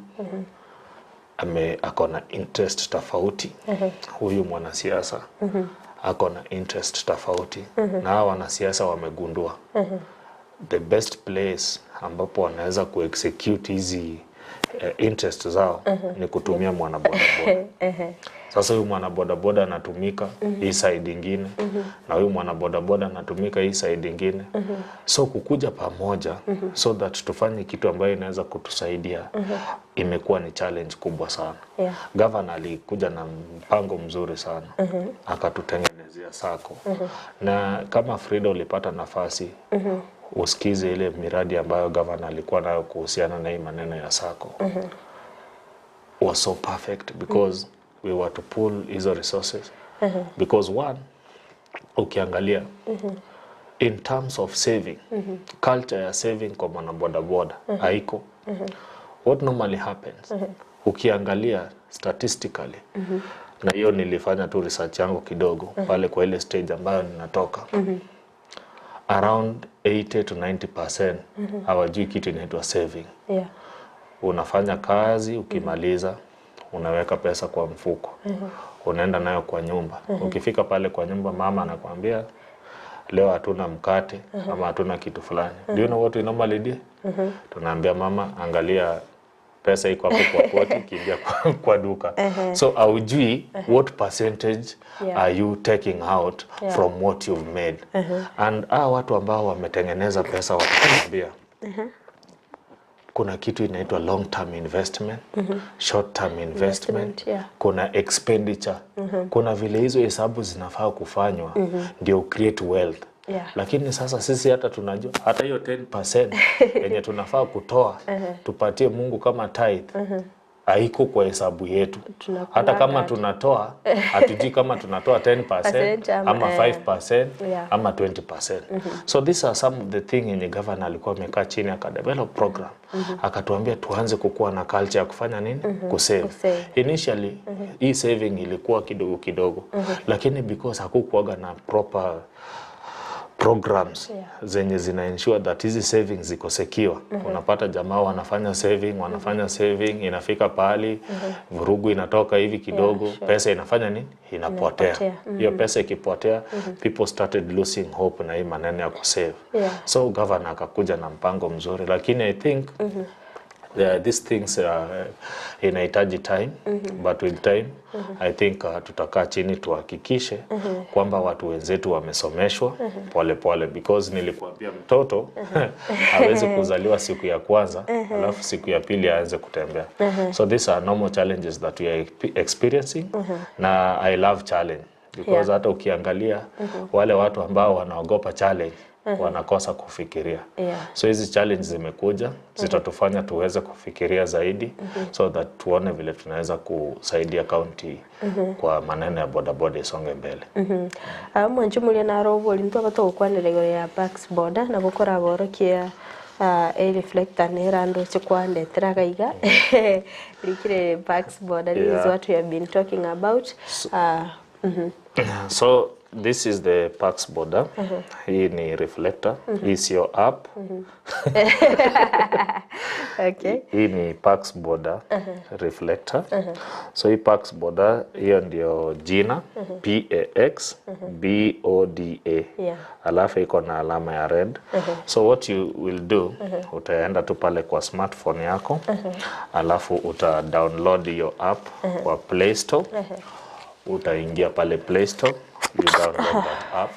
akona interest tofauti. Huyu mwanasiasa akona interest tofauti. Na wanasiasa wamegundua the best place ambapo wanaweza kuexecute hizi interest zao ni kutumia mwanabodaboda. Sasa huyu mwanabodaboda anatumika hii side nyingine na huyu mwanabodaboda anatumika hii side nyingine. So kukuja pamoja so that tufanye kitu ambayo inaweza kutusaidia imekuwa ni challenge kubwa sana. Governor alikuja na mpango mzuri sana. Akatutengenezea sako. Na kama Frida ulipata nafasi usikize ile miradi ambayo governor alikuwa nayo kuhusiana na hii maneno ya sako. Was so perfect because we were to pull hizo resources. Because one, ukiangalia in terms of saving, culture ya saving kwa mwanabodaboda haiko. What normally happens, ukiangalia statistically, na hiyo nilifanya tu research yangu kidogo pale kwa ile stage ambayo ninatoka, around 80 to 90% hawajui kitu inaitwa saving. Unafanya kazi, ukimaliza unaweka pesa kwa mfuko. Unaenda nayo kwa nyumba. Ukifika pale kwa nyumba mama anakuambia leo hatuna mkate ama hatuna kitu fulani. Do you know what we normally do? Tunaambia mama angalia pesa iko hapo kwa koti kiingia kwa duka. So haujui what percentage are you taking out from what you've made. And watu ambao wametengeneza pesa watakwambia kuna kitu inaitwa long term investment, short term investment, kuna expenditure, kuna vile hizo hesabu zinafaa kufanywa ndio create wealth. Lakini sasa sisi hata tunajua hata hiyo 10% yenye tunafaa kutoa tupatie Mungu kama tithe haiko kwa hesabu yetu. Hata kama tunatoa hatujui kama tunatoa 10% ama 5% ama 20%. So these are some of the things yenye governor alikuwa amekaa chini akadevelop program. Akatuambia tuanze kukua na culture ya kufanya nini? Kusave. Initially hii saving ilikuwa kidogo kidogo. Lakini because hakukuwaga na proper programs zenye zina ensure that hizi savings ziko secure. Unapata jamaa wanafanya saving inafika pahali vurugu inatoka hivi kidogo, pesa inafanya nini? Inapotea. Hiyo pesa ikipotea, people started losing hope na hii maneno ya kusave. So governor akakuja na mpango mzuri, lakini I think these things inahitaji time, but with time I think tutakaa chini tuhakikishe kwamba watu wenzetu wamesomeshwa pole pole, because nilikuambia mtoto hawezi kuzaliwa siku ya kwanza alafu siku ya pili aanze kutembea. So these are normal challenges that we are experiencing na I love challenge. because hata ukiangalia wale watu ambao wanaogopa challenge wanakosa kufikiria. So hizi challenge zimekuja, zitatufanya tuweze kufikiria zaidi so that tuone vile tunaweza kusaidia county kwa maneno ya bodaboda isonge mbele. Mwanju mulia na robo lintu abatokwanire gore ya Pax Boda na gukora borokia a reflector nerando chikwande tragaiga likire Pax Boda. This is what we have been talking about. So this is the Pax Boda. Hii ni reflector. Hii sio app. Okay. Hii ni Pax Boda reflector. So hii Pax Boda hiyo ndio jina PAX BODA. Alafu iko na alama ya red. So what you will do, utaenda tu pale kwa smartphone yako. Alafu uta download your app kwa Play Store. Utaingia pale Play Store, you download that app.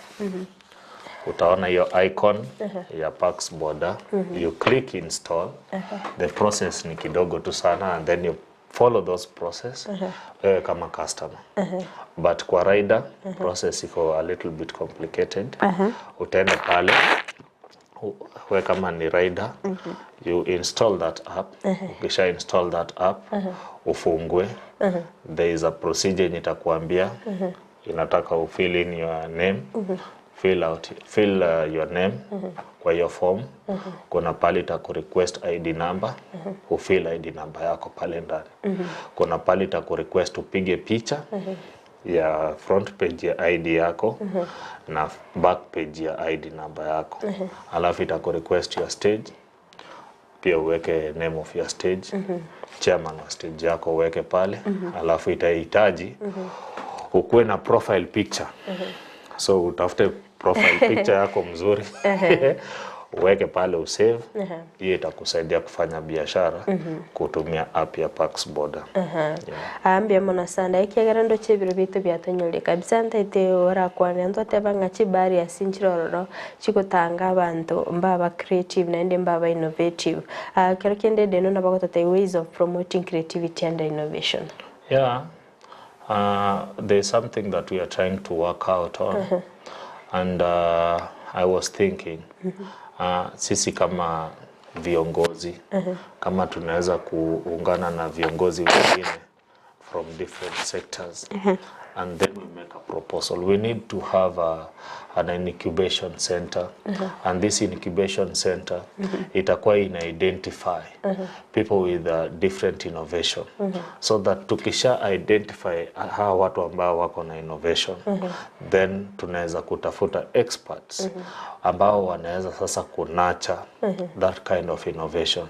Utaona hiyo icon ya Pax Boda, you click install. The process ni kidogo tu sana, and then you follow those process kama customer. But kwa rider, process iko a little bit complicated. Utaenda pale, we kama ni rider, you install that app. Ukisha install that app, ufungue. There is a procedure nitakuambia. Inataka u fill in your name. Fill your name kwa your form. Kuna pale itaku request ID number. Ufill ID number yako pale ndani. Kuna pale itaku request upige picha ya front page ya ID yako na back page ya ID number yako. Alafu itaku request your stage. Pia uweke name of your stage. Chairman wa stage yako uweke pale. Alafu itahitaji ukuwe na profile picture. So utafute profile picture yako mzuri. Uweke pale usave. Hiyo itakusaidia kufanya biashara kutumia app ya Pax Boda. Ambia mona sana ikiagarando chebiro bitu byatonyole kabisa ntete ora kwane ndo tebanga chibari ya sinchiroro chikotanga abantu mbaba creative na ende mbaba innovative. Kero kende deno na bagotote ways of promoting creativity and innovation. There's something that we are trying to work out on. And I was thinking sisi kama viongozi kama tunaweza kuungana na viongozi wengine from different sectors and then we make a proposal. We need to have an incubation center and this incubation center itakuwa ina-identify people with different innovation so that tukisha identify hawa watu ambao wako na innovation then tunaweza kutafuta experts ambao wanaweza sasa kunacha that kind of innovation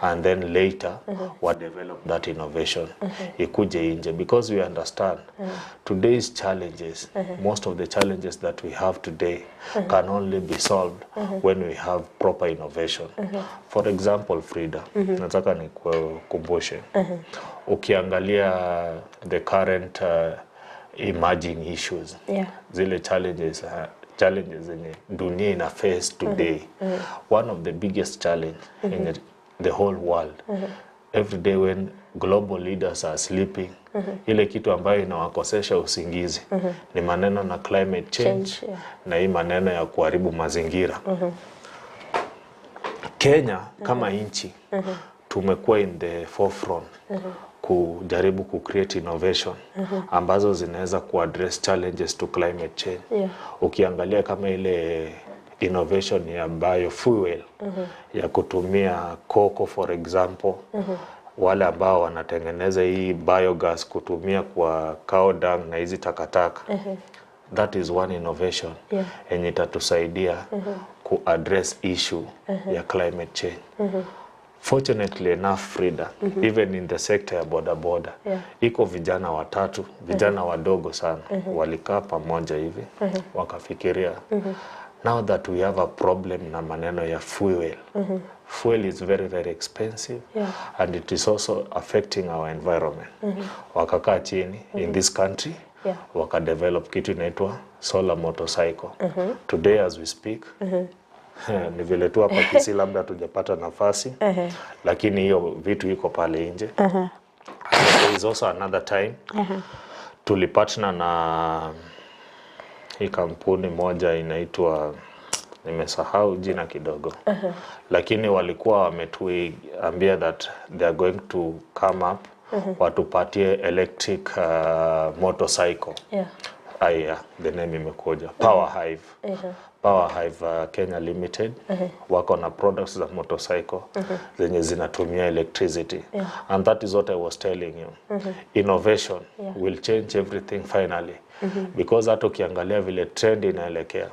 and then later we develop that innovation ikuje nje because we understand today's challenges, most of the challenges that we have today can only be solved when we have proper innovation. For example, Frida, nataka nikukumbushe. Ukiangalia the current emerging issues, zile challenges zenye dunia ina face today. One of the biggest challenge in the whole world. Every day when global leaders are sleeping, ile kitu ambayo inawakosesha usingizi ni maneno na climate change na hii maneno ya kuharibu mazingira. Kenya kama nchi tumekuwa in the forefront kujaribu create innovation ambazo zinaweza address challenges to climate change. Ukiangalia kama ile innovation ya biofuel ya kutumia cocoa for example, wale ambao wanatengeneza hii biogas kutumia kwa cow dung na hizi takataka. That is one innovation yenye itatusaidia address issue ya climate change. Fortunately enough, Frida, even in the sector ya bodaboda, iko vijana watatu, vijana wadogo sana, walikaa pamoja hivi, wakafikiria. Now that we have a problem na maneno ya fuel, fuel is very, very expensive and it is also affecting our environment. Wakakaa chini in this country, wakadevelop kitu inaitwa solar motorcycle. Today as we speak, ni vile tu hapa Kisii labda tujapata nafasi, lakini hiyo vitu iko pale nje. There is also another time tulipartner na hii kampuni moja inaitwa, nimesahau jina kidogo, lakini walikuwa wametuambia that they are going to come up watupatie electric motorcycle. Aya, the name imekuja Power Hive. Power Hive Kenya Limited wako na products za motorcycle zenye zinatumia electricity, and that is what I was telling you. Innovation will change everything finally, because hata ukiangalia vile trend inaelekea,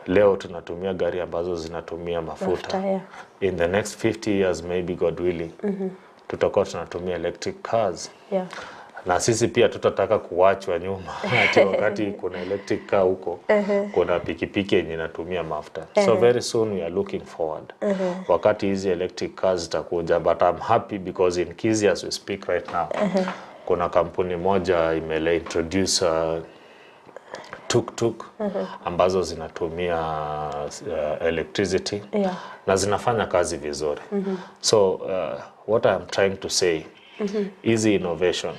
leo tunatumia gari ambazo zinatumia mafuta. In the next 50 years maybe, God willing, tutakuwa tunatumia electric cars. Na sisi pia tutataka kuachwa nyuma ati wakati kuna electric car huko, kuna pikipiki yenye inatumia mafuta. So very soon we are looking forward wakati hizi electric cars zitakuja, but I'm happy because in Kisii as we speak right now, kuna kampuni moja imele introduce tuk-tuk ambazo zinatumia electricity na zinafanya kazi vizuri. So what I'm trying to say, easy innovation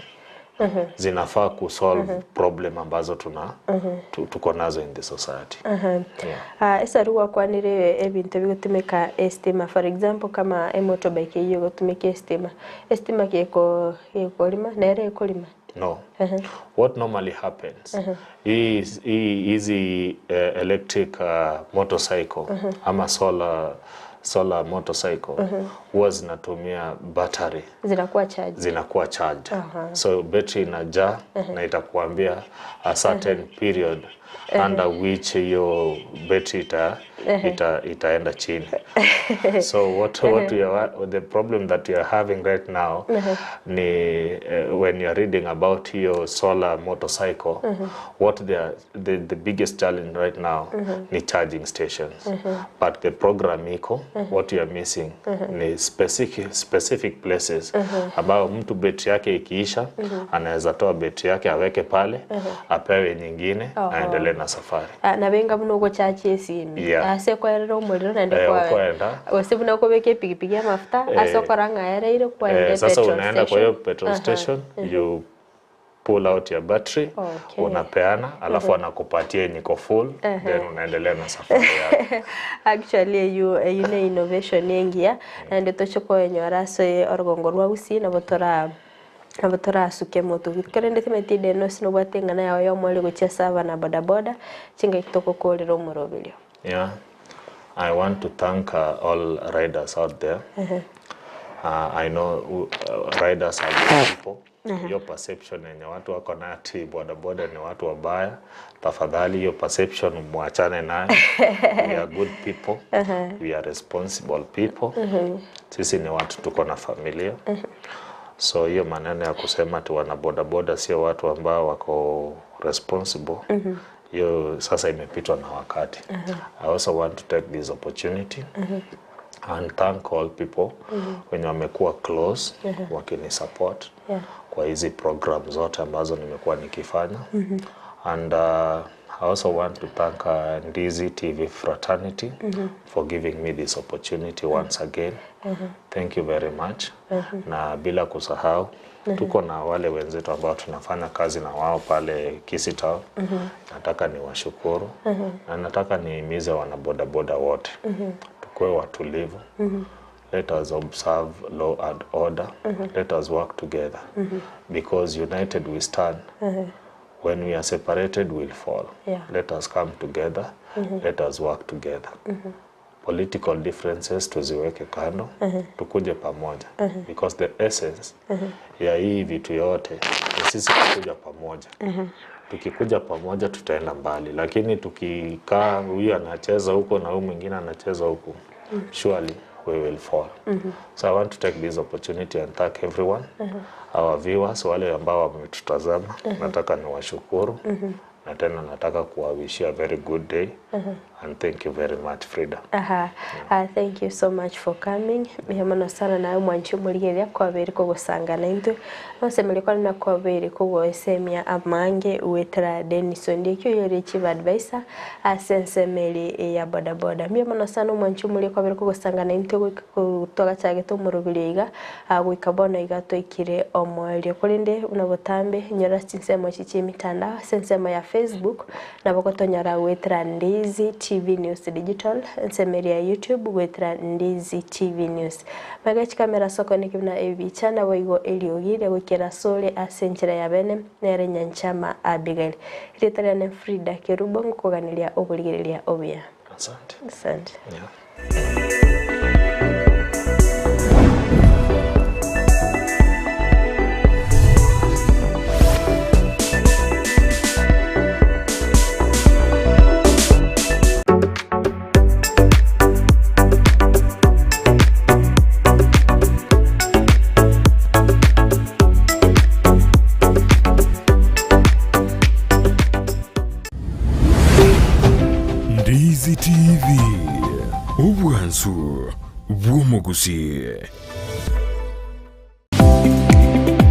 zinafaa kusolve problem ambazo tuko nazo in the society. Esa ruwa kwanire ebintu bigutumika estima, for example kama motorbike iyo gutumika estima kiko lima nere kolima. No. What normally happens is easy electric motorcycle ama solar motorcycle huwa zinatumia battery, zinakuwa charged. So battery inajaa na itakuambia a certain period under which hiyo battery itaenda chini. So what the problem that you are having right now ni when you are reading about your solar motorcycle, what the biggest challenge right now ni charging stations. But the program iko, what you are missing ni specific places ambao mtu battery yake ikiisha anaweza toa battery yake aweke pale, apewe nyingine aendelee na safari. Na benga muno go charge esimi ase kwerera umuriro nende kwa wasibuna ko beke pikipiki mafuta asokoranga yareire kwa ile sasa unaenda kwa hiyo petrol station, you pull out your battery, unapeana, alafu anakupatia yenye iko full, then unaendelea na safari yako. Actually you innovation yengia nende tochoko enyorase orgongo rwa Gusii na botora suke moto bikarende timeti Denis no batengana yawo yo mwali guchesa bana bodaboda chinga kitoko kolero murobilyo. Yeah, I want to thank all riders out there. I know riders are good people. Your perception yenye watu wako na ati bodaboda ni watu wabaya, tafadhali your perception muachane nayo. We are good people. We are responsible people. Sisi ni watu tuko na familia. So hiyo maneno ya kusema tu wana bodaboda sio watu ambao wako responsible, hiyo sasa imepitwa na wakati. I also want to take this opportunity and thank all people wenye wamekuwa close wakini support kwa hizi programs zote ambazo nimekuwa nikifanya. And I also want to thank Ndizi TV fraternity for giving me this opportunity once again. Thank you very much. Na bila kusahau tuko na wale wenzetu ambao tunafanya kazi na wao pale Kisii Town. Nataka niwashukuru na nataka nihimize wana bodaboda wote tukue watulivu. Let us observe law and order. Let us work together because united we stand. When we are separated, we'll fall. Let us come together. Let us work together. Political differences tuziweke kando, tukuje pamoja. Because the essence ya hii vitu yote ni sisi kukuja pamoja. Tukikuja pamoja tutaenda mbali. Lakini tukikaa huyu anacheza huko na huyu mwingine anacheza huko, surely we will fall. So I want to take this opportunity and thank everyone. Our viewers, wale ambao wametutazama, nataka niwashukuru. Na tena nataka kuwawishia very good day. And thank you very much, Frida. Thank you so much for coming. Mihemano sana na mwanchu muligeria kwa beri ko gusangana into. Nosemele kwa na kwa beri ko gosemia amange uwetera Denis Ondieki yori chief advisor Ense meli ya bodaboda. Mihemano sana mwanchu muligeria kwa beri ko gusangana into kutoka chage to murubiliga gwikabona igato ikire omwelio kulinde unabotambe nyora sinsemo chichi mitandao sensemo ya Facebook na bakotonyara gwetera Ndizi TV News Digital nsemeria YouTube gwetera Ndizi TV News magachi kamera soko nikibna ebicha na boigo eliogire gwikira sole asenchera ya bene nere nyanchama Abigail ritara ne Frida Kerubo ngoganilia obuligirelia obia. Asante. Yeah. Ndizi TV, ubwansu bw'omu Gusii.